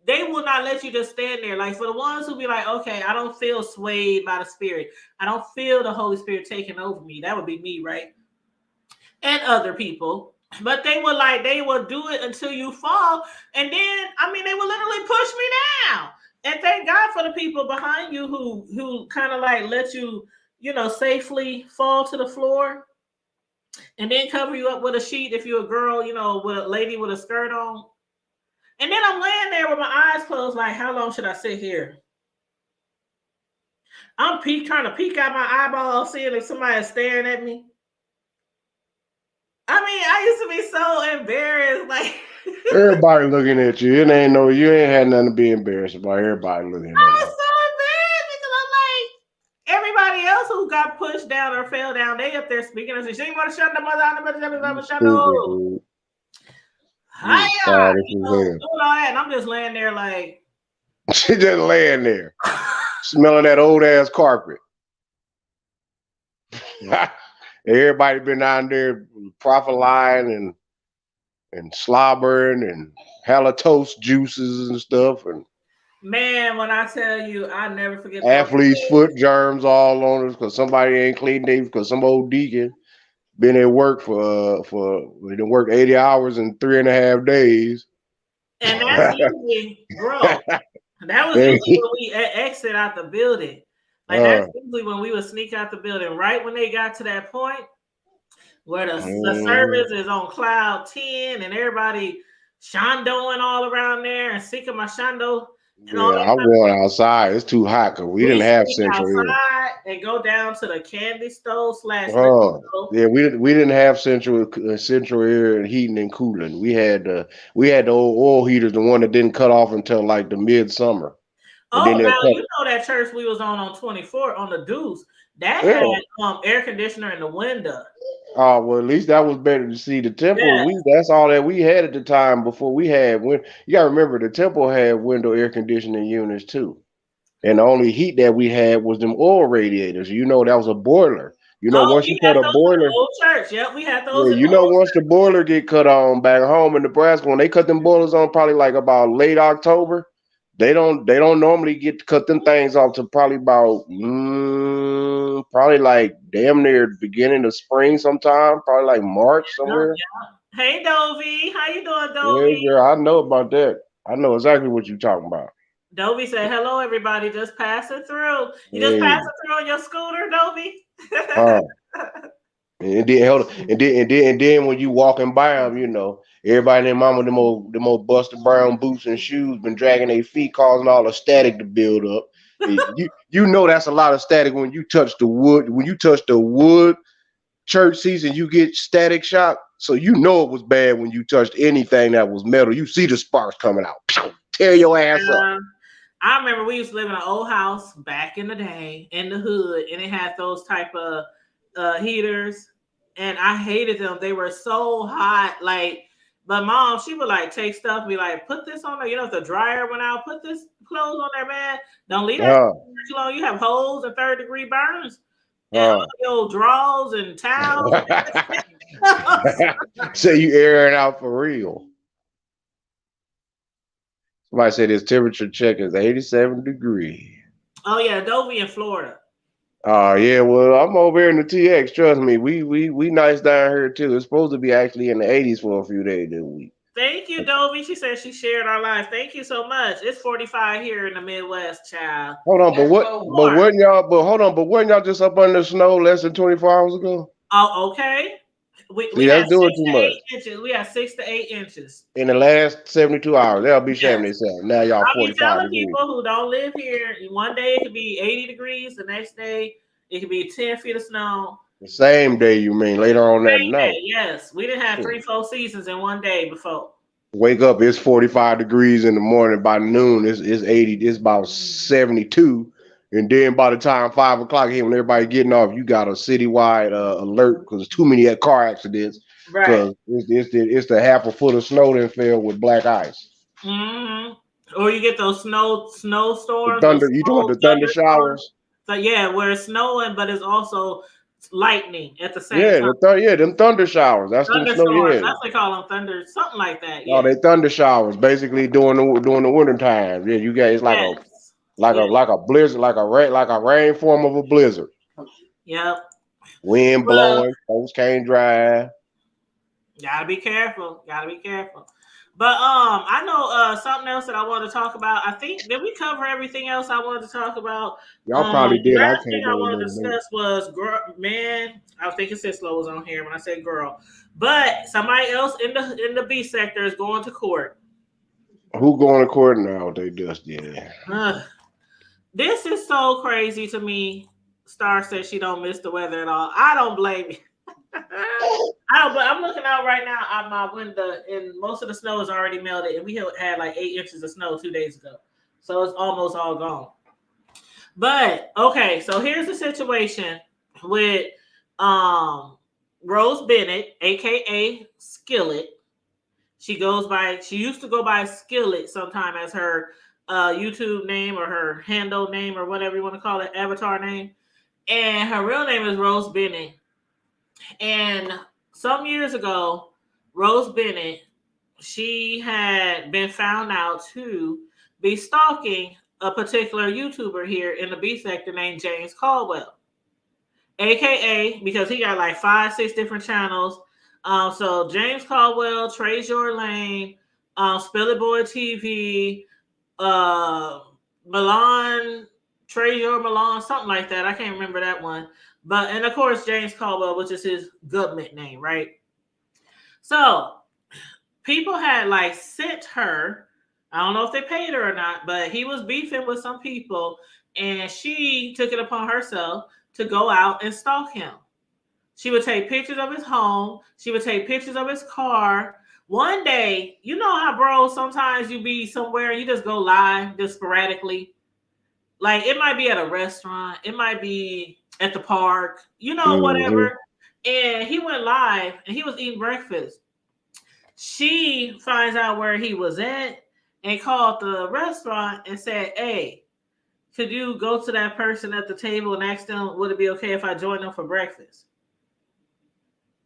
they will not let you just stand there. Like for the ones who be like, okay, I don't feel swayed by the spirit. I don't feel the Holy Spirit taking over me. That would be me, right? And other people. But they will do it until you fall. And then, I mean, they will literally push me down. And thank God for the people behind you who kind of like let you, safely fall to the floor and then cover you up with a sheet if you're a girl, with a lady with a skirt on. And then I'm laying there with my eyes closed, like, how long should I sit here? I'm trying to peek out my eyeballs, seeing if somebody's staring at me. I mean, I used to be so embarrassed, like Everybody looking at you. You ain't had nothing to be embarrassed about. Everybody looking I at was you. so embarrassed because I'm like, everybody else who got pushed down or fell down, they up there speaking and saying, she want to shut the mother out, You stupid, dude. You Hiya, childish as doing hell. all that, and I'm just laying there like, She just laying there, smelling that old ass carpet. Everybody been down there prophet lying and slobbering and halitosis juices and stuff. And Man, when I tell you, I never forget those Athlete's days. foot germs all on us because somebody ain't cleaned they because some old deacon been at work for he done work 80 hours in 3.5 days. And that's usually, bro. That was And usually when we exit out the building. Like that's uh, usually when we would sneak out the building. Right when they got to that point where the mm, service is on cloud 10 and everybody shondoing all around there and seeking my shondo and all yeah, that I'm kind of going stuff. outside. It's too hot because we We didn't have sneak central air. outside and go down to the candy stove slash liquor Oh, stove. yeah, we didn't have central air and heating and cooling. We had the old oil heaters, the one that didn't cut off until like the midsummer, and then Oh, they'll now cut you it. know that church we was on 24 on the Deuce that had Yeah. air conditioner in the window. Oh well, at least that was better to see the temple. Yeah. That's all that we had at the time before we had when you gotta remember the temple had window air conditioning units too. And the only heat that we had was them oil radiators. You know that was a boiler. Oh, Once you you had cut a those in the boiler, old church. Yep, we had those yeah, in the old once the boiler get cut on back home in Nebraska, when they cut them boilers on probably like about late October, they don't normally get to cut them things off to probably about probably like damn near beginning of spring sometime, probably like March church. somewhere. Hey Dovey, how you doing, Yeah, Dovey? girl, I know about that. I know exactly what you're talking about. Dovey said, "Hello, everybody. Just passing through. You just Hey, passing through on your scooter, Dovey." huh? And then hold on, and then when you walking by them, everybody and their mama them old busted brown boots and shoes been dragging their feet, causing all the static to build up. You know that's a lot of static when you touch the wood. When you touch the wood church seats and you get static shock. So you know it was bad when you touched anything that was metal. You see the sparks coming out. Pew! Tear your ass up. I remember we used to live in an old house back in the day in the hood, and it had those type of heaters, and I hated them. They were so hot. Like, but mom, she would like take stuff, and be like, put this on there. You know, if the dryer went out, put this clothes on there, man. Don't leave that Uh, too long. You have holes and third-degree burns, and all uh. your old drawers and towels. Say you airing out for real. Somebody said his temperature check is 87 degrees. Oh yeah, Dovey in Florida. Yeah, well, I'm over here in the TX. Trust me, we nice down here too. It's supposed to be actually in the 80s for a few days this week. Thank you, Dovey. She said she shared our life. Thank you so much. It's 45 here in the Midwest, child. Hold on, but Let's what? go But more. wasn't y'all? But hold on, but wasn't y'all just up under the snow less than 24 hours ago? Oh, okay. We See, had that's doing six too to much. eight inches. We had 6 to 8 inches. In the last 72 hours, they'll be shaming Yes. themselves. Now y'all I'll be 45 telling degrees. people who don't live here, one day it could be 80 degrees, the next day it could be 10 feet of snow. The same day, you mean later on that Same night? day, yes. We didn't have Shit. 3 full seasons in one day before. Wake up, it's 45 degrees in the morning. By noon, it's 80. It's about 72. And then by the time 5 o'clock hit, when everybody getting off, you got a citywide alert because there's too many car accidents. Right. Because it's the half a foot of snow that fell with black ice. Mm-hmm. Or you get those The snowstorms, those thunder, you talking about snow the thunder thunderstorms. showers? So yeah, where it's snowing, but it's also lightning at the same Yeah, time. them thunder showers. That's them snow. Thunderstorms. Yeah, That's what they call them thunder, something like that. no, Yeah. they thunder showers. Basically, during the winter time. Yeah, you guys like a Yes. like a Yeah. like a blizzard, like a rain form of a blizzard. Yep. Wind Well, blowing, folks can't drive. gotta be careful. Gotta be careful. But I know something else that I want to talk about. I think did we cover everything else I wanted to talk about? Y'all probably The did. I last thing can't I wanted to remember. discuss was girl. Man, I was thinking Sislo was on here when I said girl, but somebody else in the B sector is going to court. Who going to court now? They just yeah. Ugh. This is so crazy to me. Star says she don't miss the weather at all. I don't blame you. I don't. But I'm looking out right now out my window, and most of the snow is already melted, and we had like 8 inches of snow 2 days ago, so it's almost all gone. But okay, so here's the situation with um Rose Bennett, aka Skillet. She used to go by Skillet sometime as her YouTube name or her handle name or whatever you want to call it, avatar name. And her real name is Rose Bennett. And some years ago, Rose Bennett, she had been found out to be stalking a particular YouTuber here in the B sector named James Colwell, aka because he got like 5, 6 different channels. So James Colwell, Trey's Your Lane, Spill It Boy TV, uh, Milan, Trey Your Milan, something like that. I can't remember that one. But and of course James Colwell, which is his government name, right? So people had like sent her. I don't know if they paid her or not, but he was beefing with some people, and she took it upon herself to go out and stalk him. She would take pictures of his home. She would take pictures of his car. One day, you know how, bro, sometimes you be somewhere and you just go live just sporadically. Like it might be at a restaurant, it might be at the park, whatever. And he went live and he was eating breakfast. She finds out where he was at and called the restaurant and said, "Hey, could you go to that person at the table and ask them, would it be okay if I join them for breakfast?"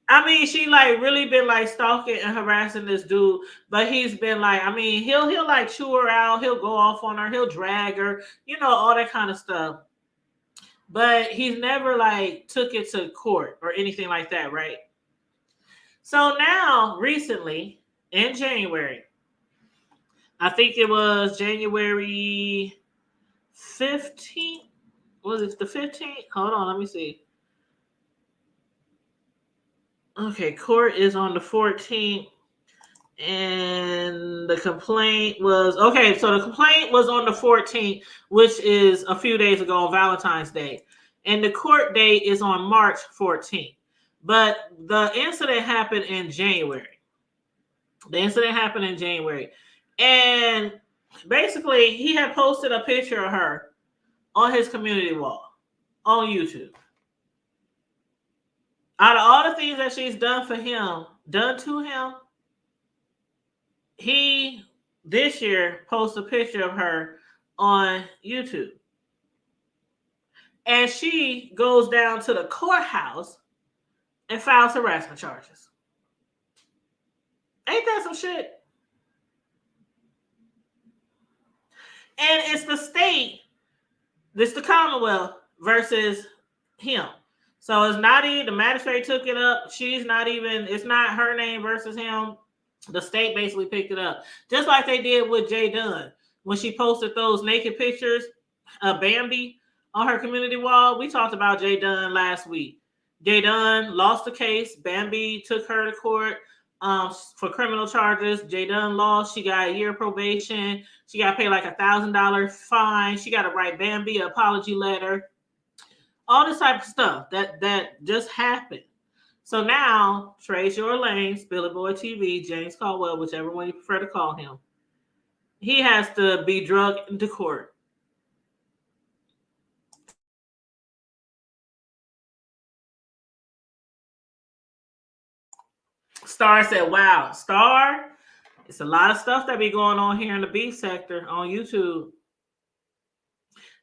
I mean, she like really been like stalking and harassing this dude, but he's been like, I mean, he'll like chew her out, he'll go off on her, he'll drag her, all that kind of stuff. But he's never like took it to court or anything like that, right? So now, recently in January, I think it was January 15th. Was it the 15th? Hold on, let me see. Okay, court is on the 14th, and the complaint was okay. So the complaint was on the 14th, which is a few days ago on Valentine's Day, and the court date is on March 14th. But the incident happened in January. And basically, he had posted a picture of her on his community wall on YouTube. Out of all the things that she's done to him, he this year posted a picture of her on YouTube. And she goes down to the courthouse and files harassment charges. Ain't that some shit? And it's the state, it's the Commonwealth versus him. So it's not even, the magistrate took it up. It's not her name versus him. The state basically picked it up. Just like they did with Jay Dunn. When she posted those naked pictures of Bambi on her community wall. We talked about Jay Dunn last week. Jay Dunn lost the case. Bambi took her to court for criminal charges. Jay Dunn lost. She got a year of probation. She got to pay like $1,000 fine. She got to write Bambi an apology letter. All this type of stuff that just happened. So now, Trey's Your Lane, Spill It Boy TV, James Colwell, whichever one you prefer to call him, he has to be drugged into court. Star said, wow, Star, it's a lot of stuff that be going on here in the beef sector on YouTube.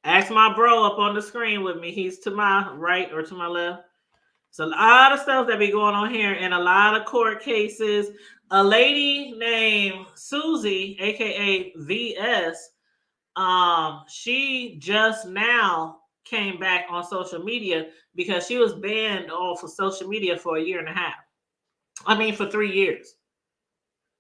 Ask my bro up on the screen with me. He's to my right or to my left. It's a lot of stuff that be going on here and a lot of court cases. A lady named Susie, aka VS, she just now came back on social media because she was banned off of social media for a year and a half. For 3 years.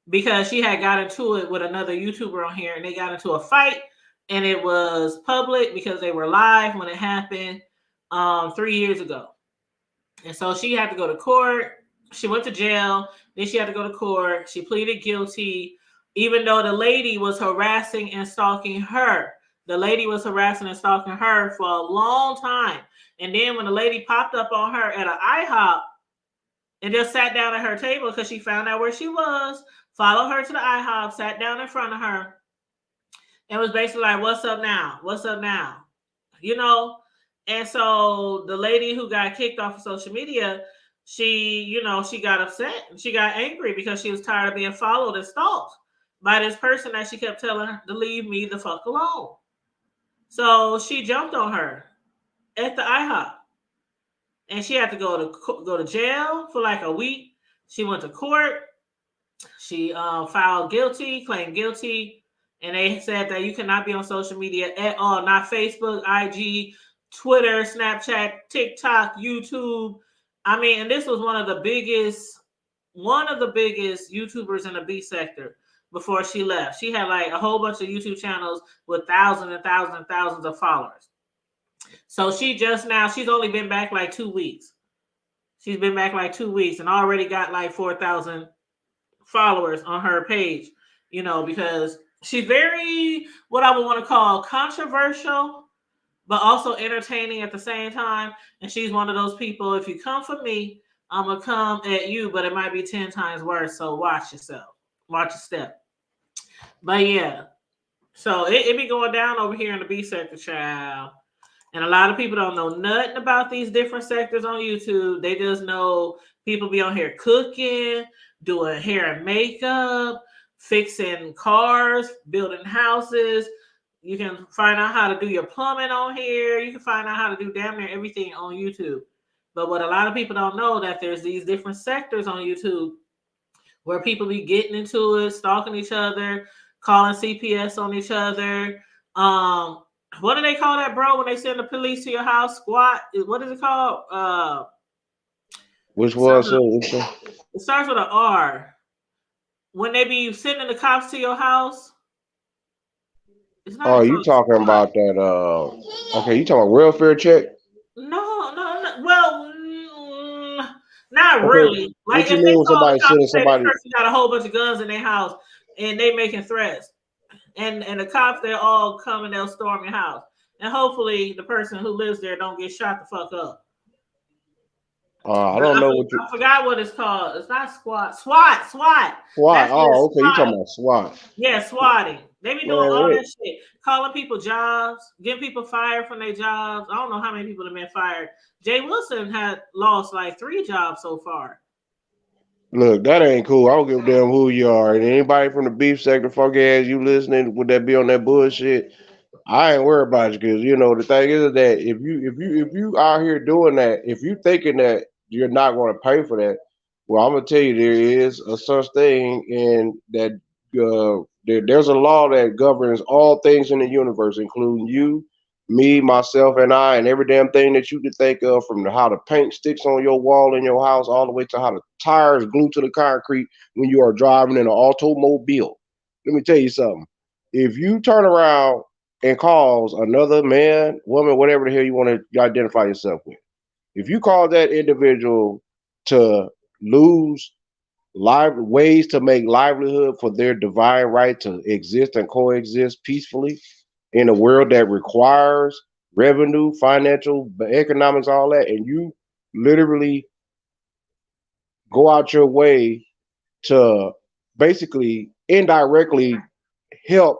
Because she had got into it with another YouTuber on here and they got into a fight and it was public because they were live when it happened 3 years ago. And so she had to go to court. She went to jail. Then she had to go to court. She pleaded guilty, even though the lady was harassing and stalking her. The lady was harassing and stalking her for a long time. And then when the lady popped up on her at an IHOP and just sat down at her table because she found out where she was, followed her to the IHOP, sat down in front of her, and was basically like, what's up now? What's up now? And so the lady who got kicked off of social media, she got upset and she got angry because she was tired of being followed and stalked by this person that she kept telling her to leave me the fuck alone. So she jumped on her at the IHOP and she had to go to jail for like a week. She went to court. She claimed guilty. and they said that you cannot be on social media at all, not Facebook, IG, Twitter, Snapchat, TikTok, YouTube. I mean, and this was one of the biggest YouTubers in the B sector before she left. She had like a whole bunch of YouTube channels with thousands and thousands and thousands of followers. So she's only been back like 2 weeks. She's been back like 2 weeks and already got like 4,000 followers on her page, because she's very, what I would want to call controversial, but also entertaining at the same time. And she's one of those people, if you come for me, I'm going to come at you, but it might be 10 times worse. So watch yourself. Watch your step. But yeah, so it be going down over here in the B sector, child. And a lot of people don't know nothing about these different sectors on YouTube. They just know people be on here cooking, doing hair and makeup, fixing cars, building houses. You can find out how to do your plumbing on here. You can find out how to do damn near everything on YouTube. But what a lot of people don't know, that there's these different sectors on YouTube where people be getting into it, stalking each other, calling CPS on each other. What do they call that, bro, when they send the police to your house? Squat? What is it called? Which It starts was with, it starts with an R. When they be sending the cops to your house, it's oh, not you called talking squat. about that? Okay, you talking about welfare check? No. Well, not Okay, really. Like what you if they mean when call the somebody cops sending and say this somebody? person got a whole bunch of guns in their house and they making threats, and the cops, they'll all come and they'll storm your house, and hopefully the person who lives there don't get shot the fuck up. I But don't I, know what you I forgot what it's called. It's not squat. SWAT. SWAT. That's what Oh, it's okay, you talking SWAT. about SWAT? Yeah, swatting. They be doing Man, all wait. that shit. Calling people jobs, getting people fired from their jobs. I don't know how many people have been fired. Jay Wilson had lost like 3 jobs so far. Look, that ain't cool. I don't give a damn who you are. And anybody from the beef sector, fuck ass, you listening? Would that be on that bullshit? I ain't worried about you because the thing is that if you out here doing that, if you thinking that you're not going to pay for that, well, I'm gonna tell you there is a such thing, and that there's a law that governs all things in the universe, including you, me, myself, and I, and every damn thing that you can think of, from how the paint sticks on your wall in your house, all the way to how the tires glue to the concrete when you are driving in an automobile. Let me tell you something. If you turn around and cause another man, woman, whatever the hell you want to identify yourself with, if you call that individual to lose ways to make livelihood for their divine right to exist and coexist peacefully in a world that requires revenue, financial, economics, all that, and you literally go out your way to basically indirectly help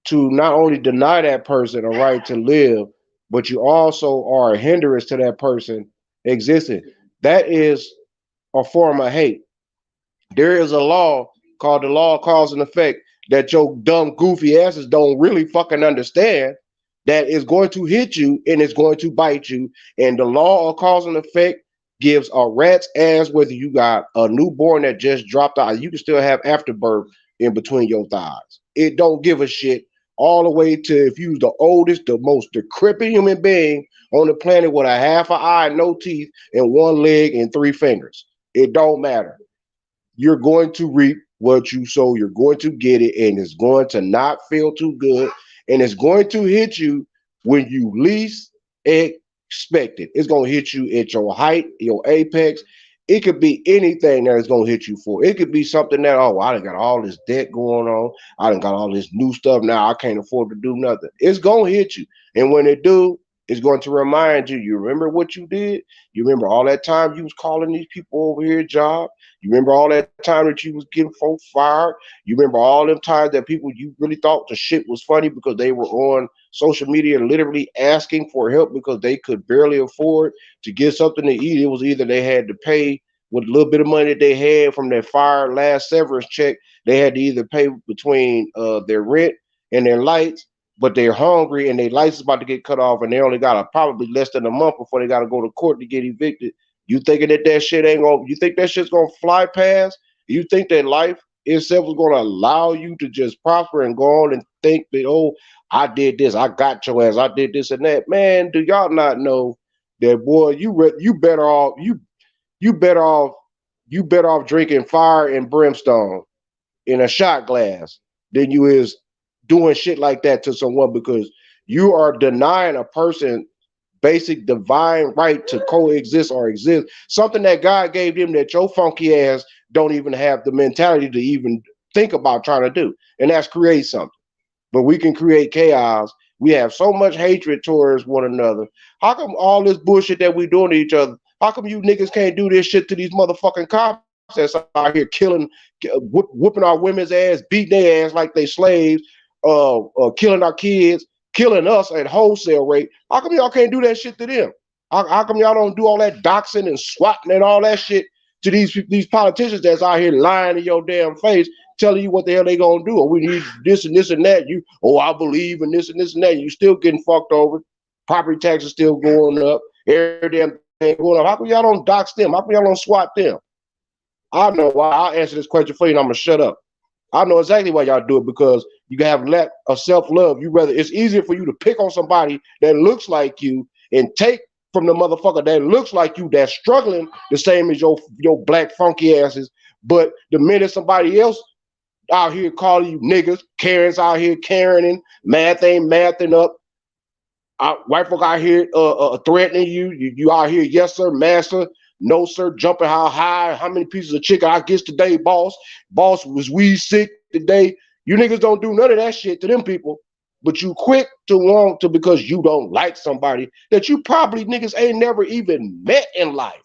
to not only deny that person a right to live, but you also are a hindrance to that person existing. That is a form of hate. There is a law called the law of cause and effect that your dumb, goofy asses don't really fucking understand, that is going to hit you and it's going to bite you. And the law of cause and effect gives a rat's ass whether you got a newborn that just dropped out. You can still have afterbirth in between your thighs. It don't give a shit all the way to if you're the oldest, the most decrepit human being on the planet with a half an eye, no teeth, and one leg and 3 fingers. It don't matter. You're going to reap what you sow. You're going to get it, and it's going to not feel too good, and it's going to hit you when you least expect it. It's going to hit you at your height, your apex. It could be anything that it's going to hit you for. It could be something that, oh, I done got all this debt going on. I done got all this new stuff now. I can't afford to do nothing. It's going to hit you. And when it do, it's going to remind you, you remember what you did? You remember all that time you was calling these people over here job? You remember all that time that you was getting folks fired? You remember all them times that people you really thought the shit was funny because they were on social media literally asking for help because they could barely afford to get something to eat. It was either they had to pay with a little bit of money that they had from their fire last severance check. They had to either pay between their rent and their lights, but they're hungry and their lights is about to get cut off and they only got probably less than a month before they got to go to court to get evicted. You thinking that shit ain't gonna? You think that shit's gonna fly past? You think that life itself is going to allow you to just prosper and go on and think that, oh, I did this, I got your ass, I did this and that. Man, do y'all not know that, boy? You better off you better off you better off drinking fire and brimstone in a shot glass than you is doing shit like that to someone, because you are denying a person basic divine right to coexist or exist. Something that God gave them that your funky ass don't even have the mentality to even think about trying to do. And that's create something. But we can create chaos. We have so much hatred towards one another. How come all this bullshit that we doing to each other? How come you niggas can't do this shit to these motherfucking cops that's out here killing, whooping our women's ass, beating their ass like they slaves, killing our kids, killing us at wholesale rate? How come y'all can't do that shit to them? How come y'all don't do all that doxing and swatting and all that shit to these politicians that's out here lying in your damn face, telling you what the hell they gonna do? Or we need this and this and that. You, oh, I believe in this and this and that. You still getting fucked over. Property taxes still going up. Every damn thing going up. How come y'all don't dox them? How come y'all don't swat them? I know why. I'll answer this question for you and I'm gonna shut up. I know exactly why y'all do it, because you have lack of self-love. You rather, it's easier for you to pick on somebody that looks like you and take from the motherfucker that looks like you, that's struggling the same as your black funky asses. But the minute somebody else out here calling you niggas, Karen's out here Karening, math ain't mathing up, white folk out here threatening you. You out here, yes sir, master, no sir, jumping how high, how many pieces of chicken I guess today, boss. Boss was we sick today. You niggas don't do none of that shit to them people, but you quick to want to, because you don't like somebody that you probably niggas ain't never even met in life.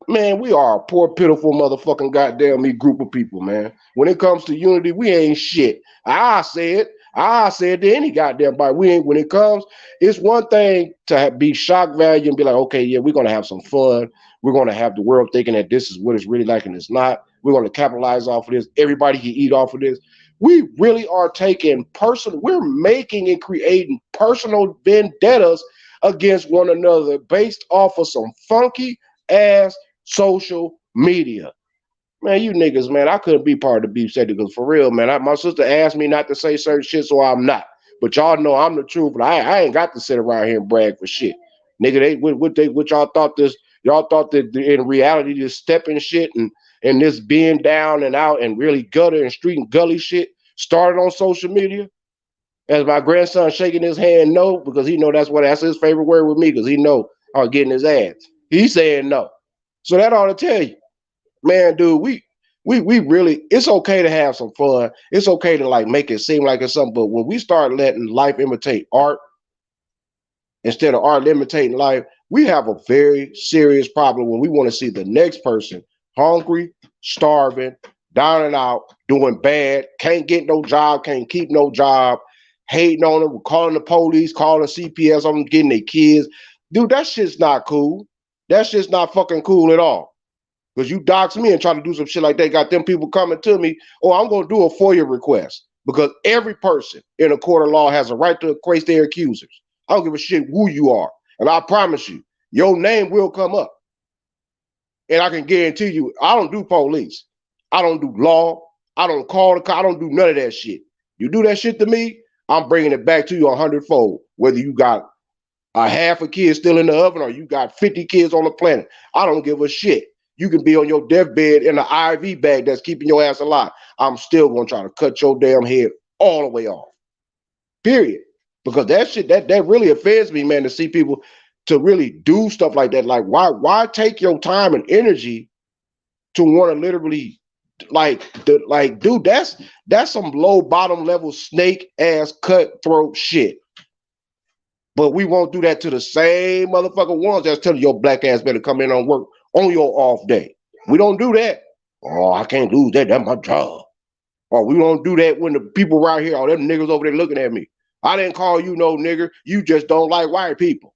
Man, we are a poor, pitiful motherfucking goddamn me group of people, man. When it comes to unity, we ain't shit. I said to any goddamn body, we ain't. When it comes, it's one thing to be shock value and be like, okay, yeah, we're gonna have some fun. We're gonna have the world thinking that this is what it's really like, and it's not. We're gonna capitalize off of this. Everybody can eat off of this. We really are taking personal. We're making and creating personal vendettas against one another based off of some funky ass social media. Man, you niggas, man, I couldn't be part of the beef sector, because for real, man, my sister asked me not to say certain shit, so I'm not. But y'all know I'm the truth, but I ain't got to sit around here and brag for shit. Nigga, what y'all thought this, y'all thought that in reality this stepping shit and this being down and out and really gutter and street and gully shit started on social media? As my grandson shaking his hand no, because he know that's his favorite word with me, because he know I'm getting his ass. He's saying no. So that ought to tell you, man, dude, we really, it's okay to have some fun. It's okay to like make it seem like it's something, but when we start letting life imitate art instead of art imitating life, we have a very serious problem when we want to see the next person hungry, starving, down and out, doing bad, can't get no job, can't keep no job, hating on them, calling the police, calling CPS on them, getting their kids. Dude, that shit's not cool. That shit's not fucking cool at all. Because you dox me and try to do some shit like that, got them people coming to me, oh, I'm going to do a FOIA request. Because every person in a court of law has a right to equate their accusers. I don't give a shit who you are. And I promise you, your name will come up. And I can guarantee you, I don't do police. I don't do law. I don't call the cop. I don't do none of that shit. You do that shit to me, I'm bringing it back to you 100-fold. Whether you got a half a kid still in the oven or you got 50 kids on the planet, I don't give a shit. You can be on your deathbed in an IV bag that's keeping your ass alive. I'm still gonna try to cut your damn head all the way off. Period. Because that shit, that really offends me, man, to see people to really do stuff like that. Like, why take your time and energy to want to literally dude, that's some low bottom level snake ass cutthroat shit. But we won't do that to the same motherfucker ones that's telling your black ass better come in on work on your off day. We don't do that. Oh, I can't lose that. That's my job. Or we don't do that when the people around here, all them niggas over there looking at me. I didn't call you no nigger. You just don't like white people.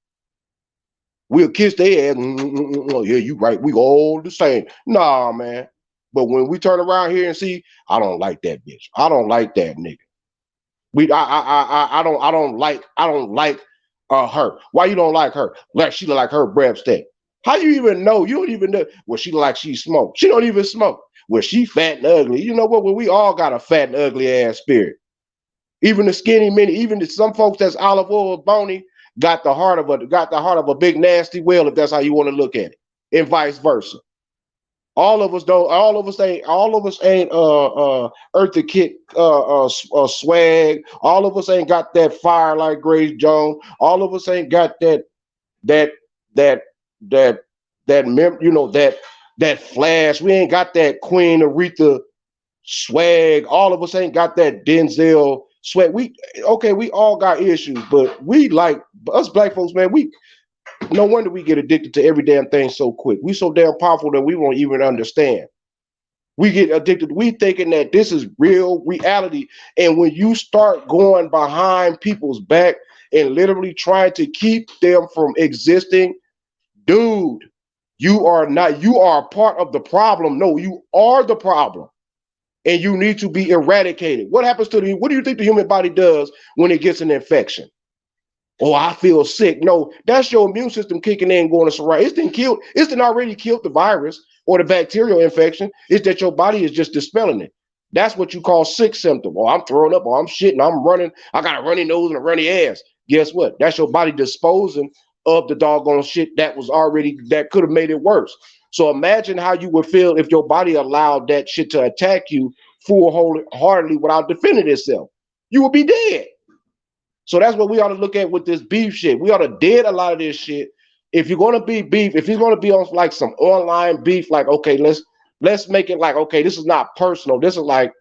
We'll kiss their ass. Yeah, you right. We all the same. Nah, man. But when we turn around here and see, I don't like that bitch. I don't like that nigga. I don't like her. Why you don't like her? Like she look like her breath stink. How you even know? You don't even know. Well, she smoke. She don't even smoke. Well, she fat and ugly. You know what? Well, we all got a fat and ugly ass spirit. Even the skinny mini, some folks that's olive oil bony got the heart of a big nasty whale, if that's how you want to look at it, and vice versa. All of us don't. All of us ain't Eartha Kitt swag. All of us ain't got that fire like Grace Jones. All of us ain't got that that that that flash. We ain't got that Queen Aretha swag. All of us ain't got that Denzel swag. We all got issues, but we like us black folks, man. We no wonder we get addicted to every damn thing so quick. We so damn powerful that we won't even understand. We get addicted. We thinking that this is real reality. And when you start going behind people's back and literally trying to keep them from existing, dude, you are a part of the problem. No, you are the problem. And you need to be eradicated. What do you think the human body does when it gets an infection? Oh, I feel sick. No, that's your immune system kicking in, going to surround. It's done already killed the virus or the bacterial infection. It's that your body is just dispelling it. That's what you call sick symptom. Oh, I'm throwing up, or I'm shitting, I'm running, I got a runny nose and a runny ass. Guess what? That's your body disposing of the doggone shit that could have made it worse. So imagine how you would feel if your body allowed that shit to attack you full-heartedly without defending itself. You would be dead. So that's what we ought to look at with this beef shit. We ought to dead a lot of this shit. If you're going to be beef, if you're going to be on like some online beef, like, okay, let's make it like, okay, this is not personal. This is like,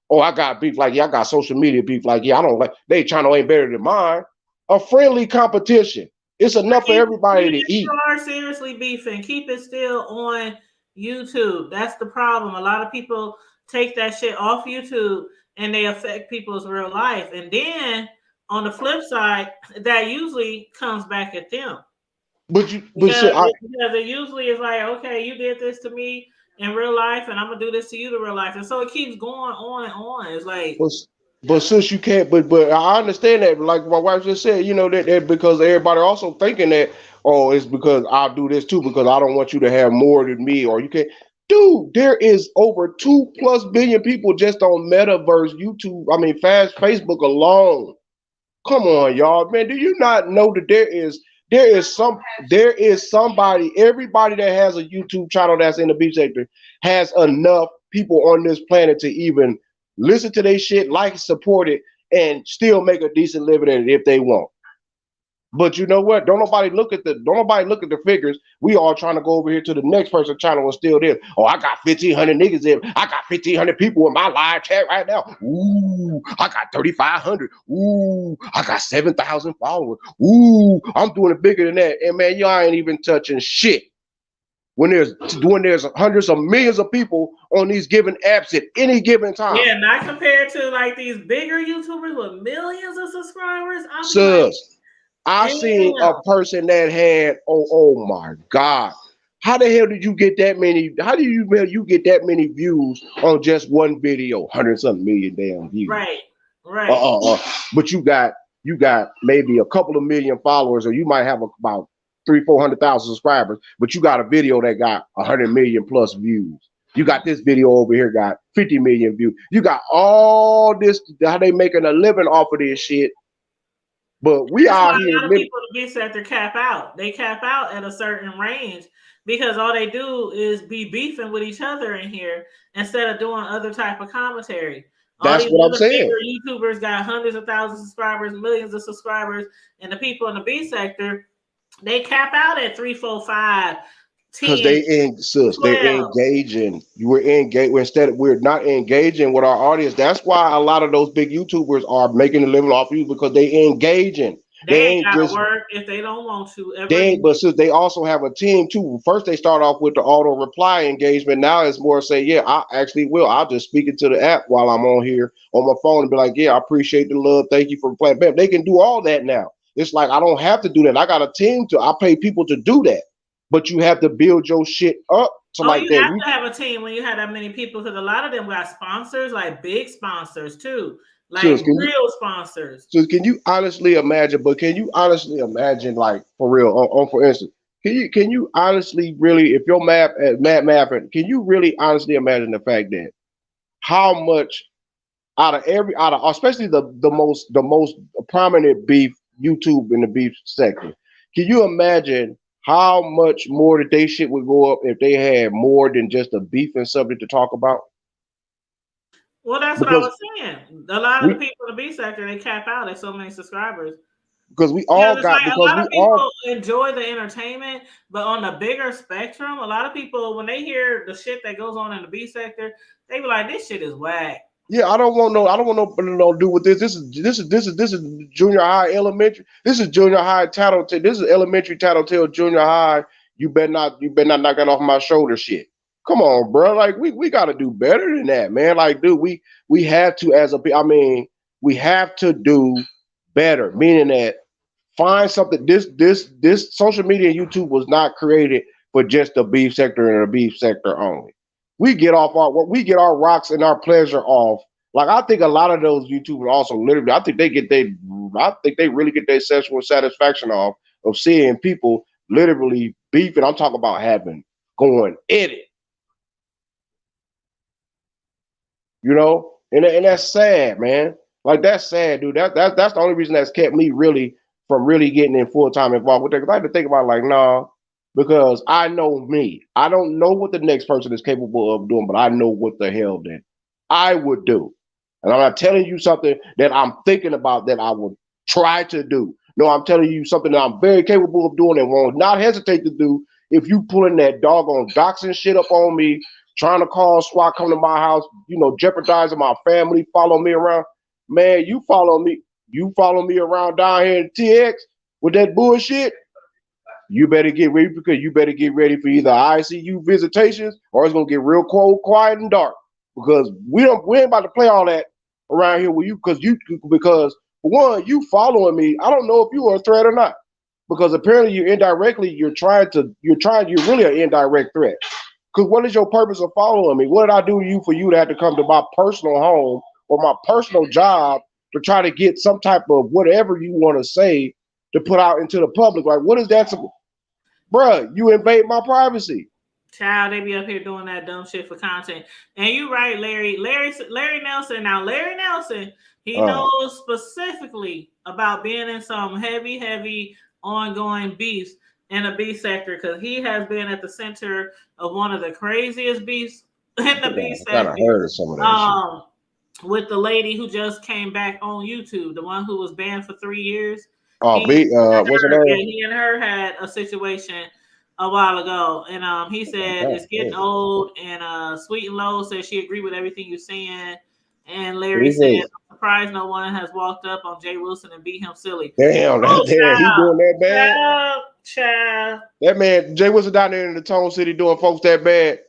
oh, I got beef. Like, yeah, I got social media beef. Like, yeah, I don't like, they channel ain't better than mine. A friendly competition. It's enough for everybody to eat. You are seriously beefing. Keep it still on YouTube. That's the problem. A lot of people take that shit off YouTube and they affect people's real life. And then on the flip side, that usually comes back at them. Because it usually is like, okay, you did this to me in real life, and I'm gonna do this to you in real life, and so it keeps going on and on. It's like, but since you can't, but I understand that. Like my wife just said, that because everybody also thinking that, oh, it's because I'll do this too because I don't want you to have more than me, or you can't. Dude, there is over 2+ billion people just on Metaverse, YouTube. I mean, Facebook alone. Come on, y'all, man. Do you not know that there is somebody, everybody that has a YouTube channel that's in the beef sector has enough people on this planet to even listen to their shit, like, support it, and still make a decent living at it if they want. But you know what? Don't nobody look at the figures. We all trying to go over here to the next person's channel and still there. Oh, I got 1,500 niggas there. I got 1,500 people in my live chat right now. Ooh, I got 3,500. Ooh, I got 7,000 followers. Ooh, I'm doing it bigger than that. And man, y'all ain't even touching shit. When there's hundreds of millions of people on these given apps at any given time. Yeah, not compared to like these bigger YouTubers with millions of subscribers. I seen a person that had oh my God. How the hell did you get that many? How do you get that many views on just one video? 100-something million damn views. Right. But you got maybe a couple of million followers, or you might have about 300,000-400,000 subscribers, but you got a video that got 100 million plus views. You got this video over here got 50 million views. You got all this, how they making a living off of this shit. But we are here. A lot of people to be set their cap out. They cap out at a certain range because all they do is be beefing with each other in here instead of doing other type of commentary. That's what I'm saying. YouTubers got hundreds of thousands of subscribers, millions of subscribers, and the people in the B sector, they cap out at 3, 4, 5. Because they're engaging. We're not engaging with our audience. That's why a lot of those big YouTubers are making a living off you because they engaging. They ain't gotta work if they don't want to. But since they also have a team too. First they start off with the auto reply engagement. Now it's more say, yeah, I actually will. I'll just speak it to the app while I'm on here on my phone and be like, yeah, I appreciate the love. Thank you for playing. Bam. They can do all that now. It's like I don't have to do that. I got a team I pay people to do that. But you have to build your shit up you have to have a team when you have that many people because a lot of them got sponsors, like big sponsors too, like real sponsors. So can you honestly imagine? But can you honestly imagine, like for real, for instance, Can you honestly really, if you're Matt Maffin, can you really honestly imagine the fact that how much out of especially the most prominent beef YouTube in the beef sector, can you imagine how much more that they shit would go up if they had more than just a beef and subject to talk about? Well, that's what I Because was saying. A lot of the we people in the B sector, they cap out at so many subscribers. because we Because all it's got like a because lot we of all people enjoy the entertainment, but on the bigger spectrum, a lot of people, when they hear the shit that goes on in the B sector, they be like, this shit is whack. yeah, I don't want no do with this. This is junior high, elementary. This is junior high tattletale. This is elementary tattletale, junior high. You better not knock that off my shoulder shit. Come on, bro. Like we got to do better than that, man. Like, dude, we have to I mean, we have to do better. Meaning that find something. This social media and YouTube was not created for just the beef sector and the beef sector only. We get our rocks and our pleasure off. Like I think a lot of those YouTubers also literally, I think they really get their sexual satisfaction off of seeing people literally beefing. I'm talking about having going in it, you know, and that's sad, man. Like that's sad, dude. That's the only reason that's kept me really from really getting in full time involved with that. Because I had to think about like, nah, because I know me. I don't know what the next person is capable of doing, but I know what the hell that I would do. And I'm not telling you something that I'm thinking about that I would try to do. No, I'm telling you something that I'm very capable of doing and will not hesitate to do. If you pulling that doggone doxing shit up on me, trying to call SWAT, come to my house, jeopardizing my family, follow me around. Man, you follow me around down here in TX with that bullshit. You better get ready because you better get ready for either ICU visitations or it's gonna get real cold, quiet, and dark. Because we ain't about to play all that around here with you because for one, you following me. I don't know if you are a threat or not. Because apparently you're really an indirect threat. Because what is your purpose of following me? What did I do to you for you to have to come to my personal home or my personal job to try to get some type of whatever you want to say to put out into the public? Like, what is that? Bruh, you invade my privacy. Child, they be up here doing that dumb shit for content. And you right, Larry Nelson. Now, Larry Nelson, he knows specifically about being in some heavy, ongoing beefs in the beef sector because he has been at the center of one of the craziest beefs in the beef I kind of heard of some of that shit. With the lady who just came back on YouTube, the one who was banned for 3 years. What's her name? Yeah, he and her had a situation a while ago, and he said it's getting old. And Sweet and Low said she agreed with everything you're saying. And Larry said, "I'm surprised no one has walked up on Jay Wilson and beat him silly." Damn, he doing that bad. Child. That man, Jay Wilson down there in the Tone City doing folks that bad.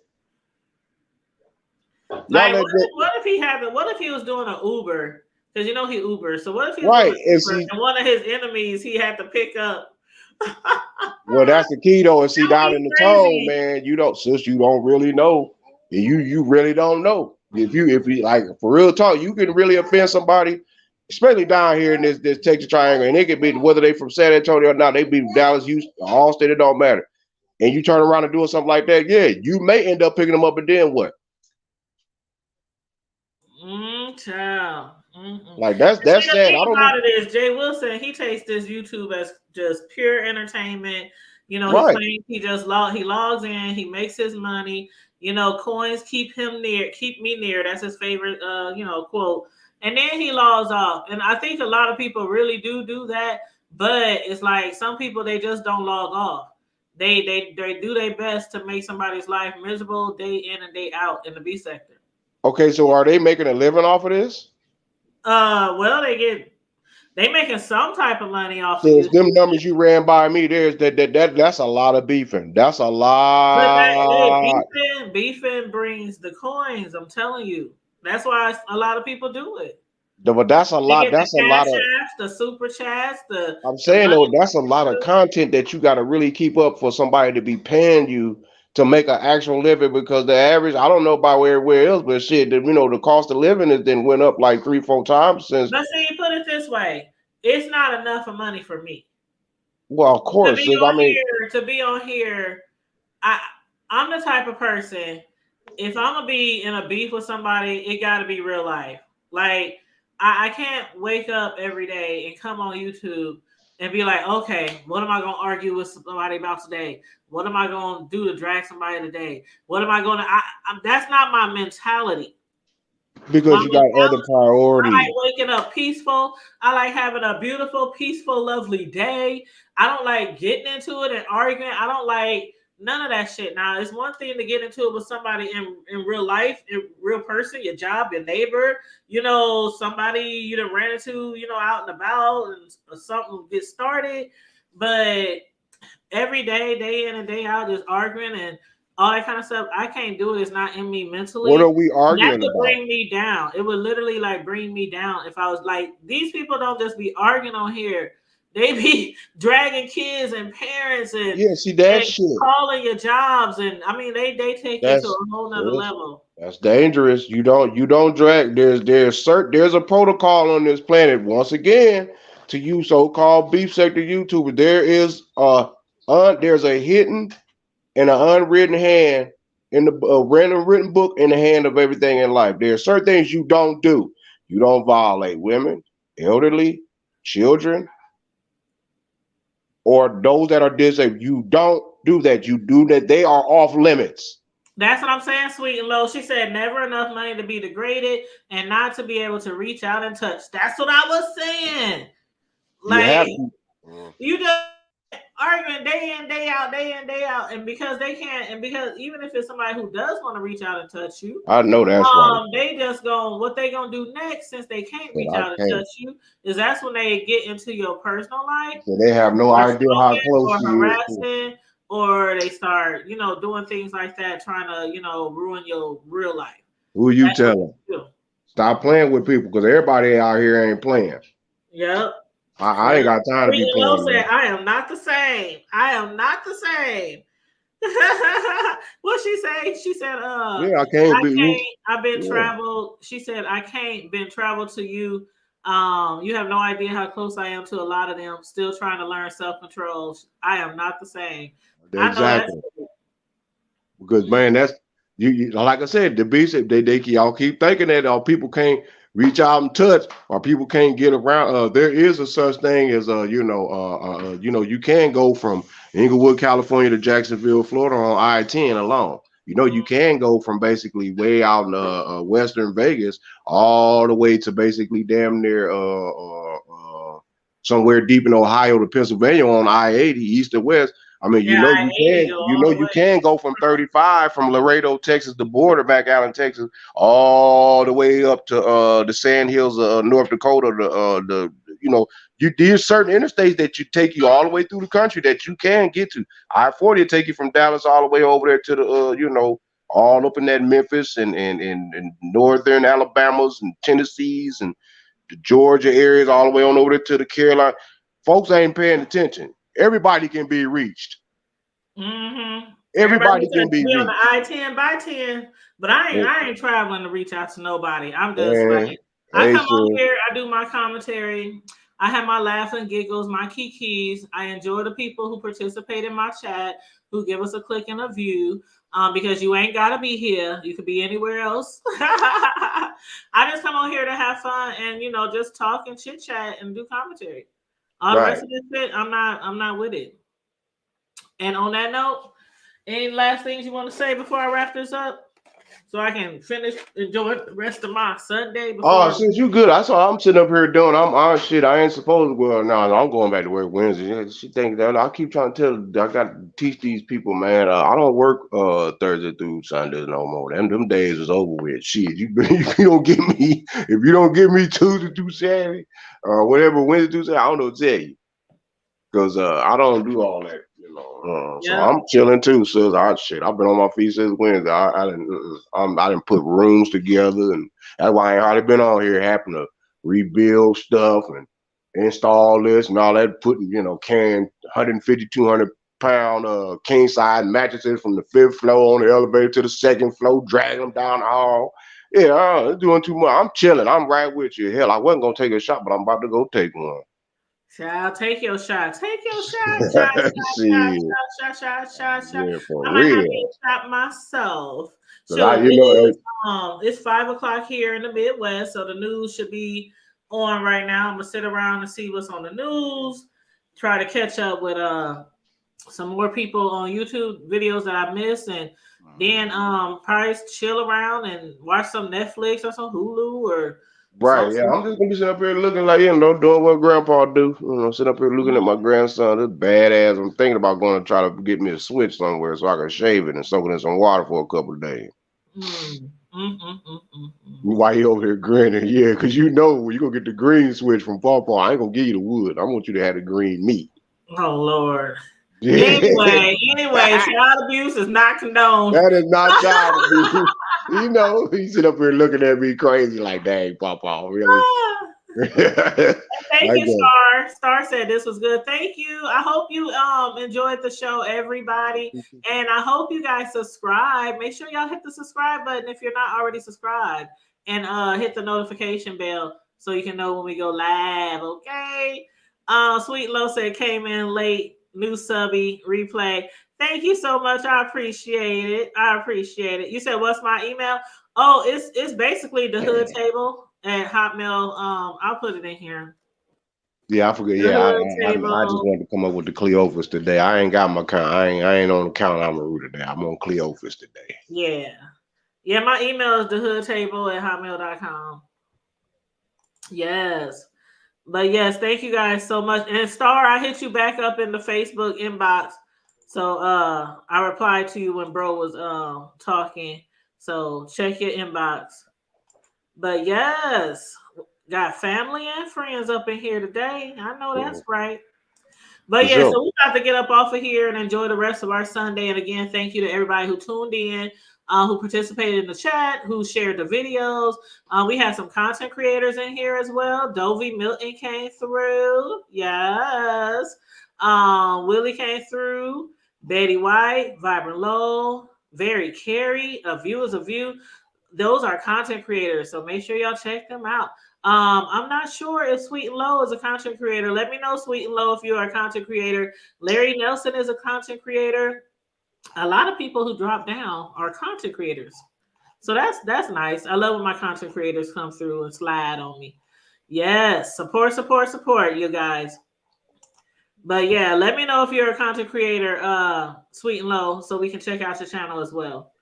Like, what if he had? What if he was doing an Uber? Because he Uber. So what if he was right doing Uber, and one of his enemies he had to pick up? Well, that's the key though. And see, down in the Tone, man, you don't really know. You really don't know. If you like for real talk, you can really offend somebody, especially down here in this Texas Triangle, and they could be whether they from San Antonio or not. They be Dallas, Houston, all state. It don't matter. And you turn around and doing something like that, yeah, you may end up picking them up, and then what? Child. Like that's sad. I don't know. It is Jay Wilson. He takes this YouTube as just pure entertainment. Right. He logs in. He makes his money. Coins keep me near. That's his favorite. Quote. And then he logs off. And I think a lot of people really do that. But it's like some people they just don't log off. They do their best to make somebody's life miserable day in and day out in the B sector. Okay, so are they making a living off of this? Well, they making some type of money off so of it. Them numbers you ran by me, that's a lot of beefing. That's a lot. But beefing brings the coins. I'm telling you. That's why a lot of people do it. But that's a lot. That's a lot of the super chats. I'm saying though, that's a lot of content that you got to really keep up for somebody to be paying you to make an actual living, because the average, I don't know about everywhere else, but shit, the cost of living has then went up like 3-4 times since. Let's say you put it this way, it's not enough of money for me. Well, of To course, be sis. I on mean, here, I I'm the type of person. If I'm gonna be in a beef with somebody, it got to be real life. Like I can't wake up every day and come on YouTube and be like, okay, what am I gonna argue with somebody about today? What am I gonna do to drag somebody today? What am I gonna? That's not my mentality. My because you got other mentality. I priorities. like waking up peaceful. I like having a beautiful, peaceful, lovely day. I don't like getting into it and arguing. I don't like none of that shit. Now, it's one thing to get into it with somebody in real life, in real person, your job, your neighbor, somebody you done ran into, out and about and something get started. But every day, day in and day out, just arguing and all that kind of stuff. I can't do it. It's not in me What are mentally. we That arguing would about? bring me down. It would literally like bring me down if I was like, these people don't just be arguing on here. They be dragging kids and parents Yeah, see that and shit. calling your jobs. And I mean, they take it to That's a whole nother sis, level. that's dangerous. You don't drag. There's a protocol on this planet once again to you so-called beef sector YouTubers. There's a hidden and an unwritten hand in the random written book in the hand of everything in life. There are certain things you don't do. You don't violate women, elderly, children, or those that are disabled. You don't do that. You do that. They are off limits. That's what I'm saying, sweet and low. She said never enough money to be degraded and not to be able to reach out and touch. That's what I was saying. You Like have to. you just arguing day in, day out, and because they can't, and because even if it's somebody who does want to reach out and touch you, I know that's right, they just what they gonna do next since they can't but reach I out and can't. touch you is that's when they get into your personal life, So they have no or idea how stalking close or you is. harassing, or they start, doing things like that, trying to, ruin your real life. Who you That's what telling? they do. Stop playing with people because everybody out here ain't playing. Yep. I Yep. ain't got time to Sweet be and Low playing, said, man. I am not the same. I am not the same. What she say? She said, Yeah, I can't I be. can't, I've been Yeah, traveled. She said, I can't been traveled to you. You have no idea how close I am to a lot of them, still trying to learn self-control. I am not the same. I know that's exactly. Because man, that's like I said, the beast they y'all keep thinking that people can't reach out and touch or people can't get around. There is a such thing as you can go from Inglewood, California to Jacksonville, Florida on I-10 alone. You can go from basically way out in Western Vegas all the way to basically damn near somewhere deep in Ohio to Pennsylvania on I-80 east and west. I mean, yeah, I 80 go all the you way. can go from 35 from Laredo, Texas, the border back out in Texas, all the way up to the Sand Hills of North Dakota. You know, there's certain interstates that you take you all the way through the country that you can get to. I-40 will take you from Dallas all the way over there to the all up in that Memphis and northern Alabamas and Tennessees and the Georgia areas, all the way on over there to the Carolina. Folks ain't paying attention. Everybody can be reached. Mm-hmm. Everybody Everybody said can to be be on the reached. I-10 by 10, but I ain't traveling to reach out to nobody. I'm just And like, I hey, come on sir, here, I do my commentary, I have my laugh and giggles, my kikis. I enjoy the people who participate in my chat, who give us a click and a view. Because you ain't gotta be here. You could be anywhere else. I just come on here to have fun and just talk and chit chat and do commentary. All the right. rest of this shit, I'm not with it. And on that note, any last things you want to say before I wrap this up? So I can finish enjoying the rest of my Sunday Oh, before. since you good, that's all I'm sitting up here doing. I'm on shit. I ain't supposed to. Well, no, I'm going back to work Wednesday. Yeah, she think that I keep trying to tell. I got to teach these people, man. I don't work Thursday through Sunday no more. Them days is over with. Shit, if you don't get me, if you don't get me Tuesday through Saturday, whatever Wednesday through Saturday, I don't know what to tell you. Cause I don't do all that, so Yeah. I'm chilling too. So I've been on my feet since Wednesday. I didn't put rooms together, and that's why I ain't hardly been on here. Having to rebuild stuff and install this and all that. Putting carrying 150, 200 pound king size mattresses from the 5th floor on the elevator to the 2nd floor, dragging them down the hall. Yeah, I'm doing too much. I'm chilling. I'm right with you. Hell, I wasn't gonna take a shot, but I'm about to go take one. Child, take your shot. Take your shot. Shit. Shot. Yeah, I for might have to real. get a shot myself. Cause I, So you know, it's 5 o'clock here in the Midwest, so the news should be on right now. I'm gonna sit around and see what's on the news, try to catch up with some more people on YouTube videos that I missed, and then probably chill around and watch some Netflix or some Hulu or right, yeah. I'm just gonna be sitting up here looking like, doing what grandpa do. Sitting up here looking at my grandson. This badass. I'm thinking about going to try to get me a switch somewhere so I can shave it and soak it in some water for a couple of days. Why you over here grinning? Yeah, because you gonna get the green switch from Pawpaw. I ain't gonna give you the wood. I want you to have the green meat. Oh Lord. Yeah. Anyway, child abuse is not condoned. That is not child abuse. He sit up here looking at me crazy like, dang, Pawpaw, really? Thank you, Star. Star said this was good. Thank you. I hope you enjoyed the show, everybody. And I hope you guys subscribe. Make sure y'all hit the subscribe button if you're not already subscribed. And hit the notification bell so you can know when we go live. Okay. Sweet Low said came in late. New subby replay. Thank you so much. I appreciate it. You said what's my email? Oh, it's basically the hood table at Hotmail. I'll put it in here. Yeah, I forget. Yeah, I just wanted to come up with the Cleophas today. I ain't got my count. I ain't on the count Amaru today. I'm on Cleophas today. Yeah. My email is thehoodtable@hotmail.com. Yes. But yes, thank you guys so much. And Star, I hit you back up in the Facebook inbox. So I replied to you when bro was talking. So check your inbox. But yes, got family and friends up in here today. I know that's right. But yeah, so we got to get up off of here and enjoy the rest of our Sunday. And again, thank you to everybody who tuned in, who participated in the chat, who shared the videos. We had some content creators in here as well. Dovey Milton came through. Yes. Willie came through. Betty White, Vibrant Low, Very Carey, A View is a View. Those are content creators. So make sure y'all check them out. I'm not sure if Sweet and Low is a content creator. Let me know, Sweet and Low, if you are a content creator. Larry Nelson is a content creator. A lot of people who drop down are content creators. So that's nice. I love when my content creators come through and slide on me. Yes, support, you guys. But yeah, let me know if you're a content creator, Sweet and Low, so we can check out your channel as well.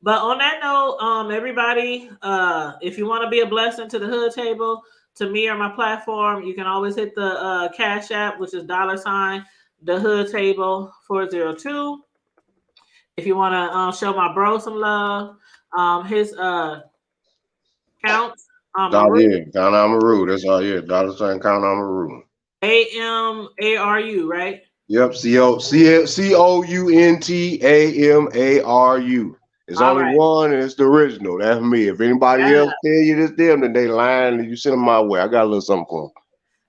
But on that note, everybody, if you want to be a blessing to the Hood Table, to me or my platform, you can always hit the Cash App, which is $ the Hood Table 402. If you want to show my bro some love, his count. Count Amaru. That's all. Yeah, $ Count Amaru. AMARU, right? Yep. COUNTAMARU. It's all only right. one, and it's the original. That's me. If anybody else tell you this them, then they lying, and you send them my way. I got a little something for them.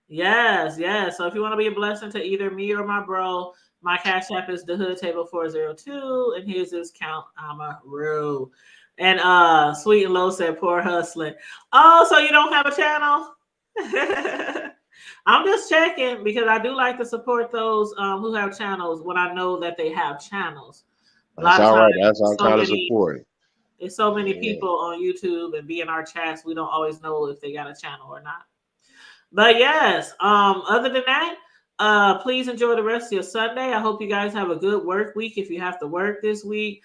Yes. So if you want to be a blessing to either me or my bro, my Cash App is the Hood Table 402, and here's his count Amaru. And Sweet and Low said, "Poor hustling." Oh, so you don't have a channel? I'm just checking because I do like to support those who have channels when I know that they have channels. That's all right. That's our kind of support. There's so many people on YouTube and be in our chats. We don't always know if they got a channel or not. But yes, other than that, please enjoy the rest of your Sunday. I hope you guys have a good work week. If you have to work this week,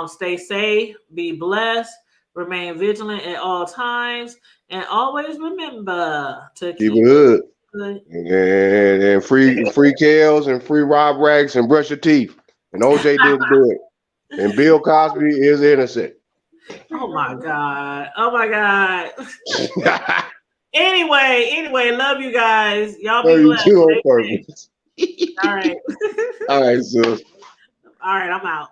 stay safe, be blessed, remain vigilant at all times, and always remember to keep it hood. And free Kales and free Rob Rags and brush your teeth. And OJ didn't do it. And Bill Cosby is innocent. Oh my God. Anyway, love you guys. Y'all be blessed. You too on purpose. All right. All right, sis. All right, I'm out.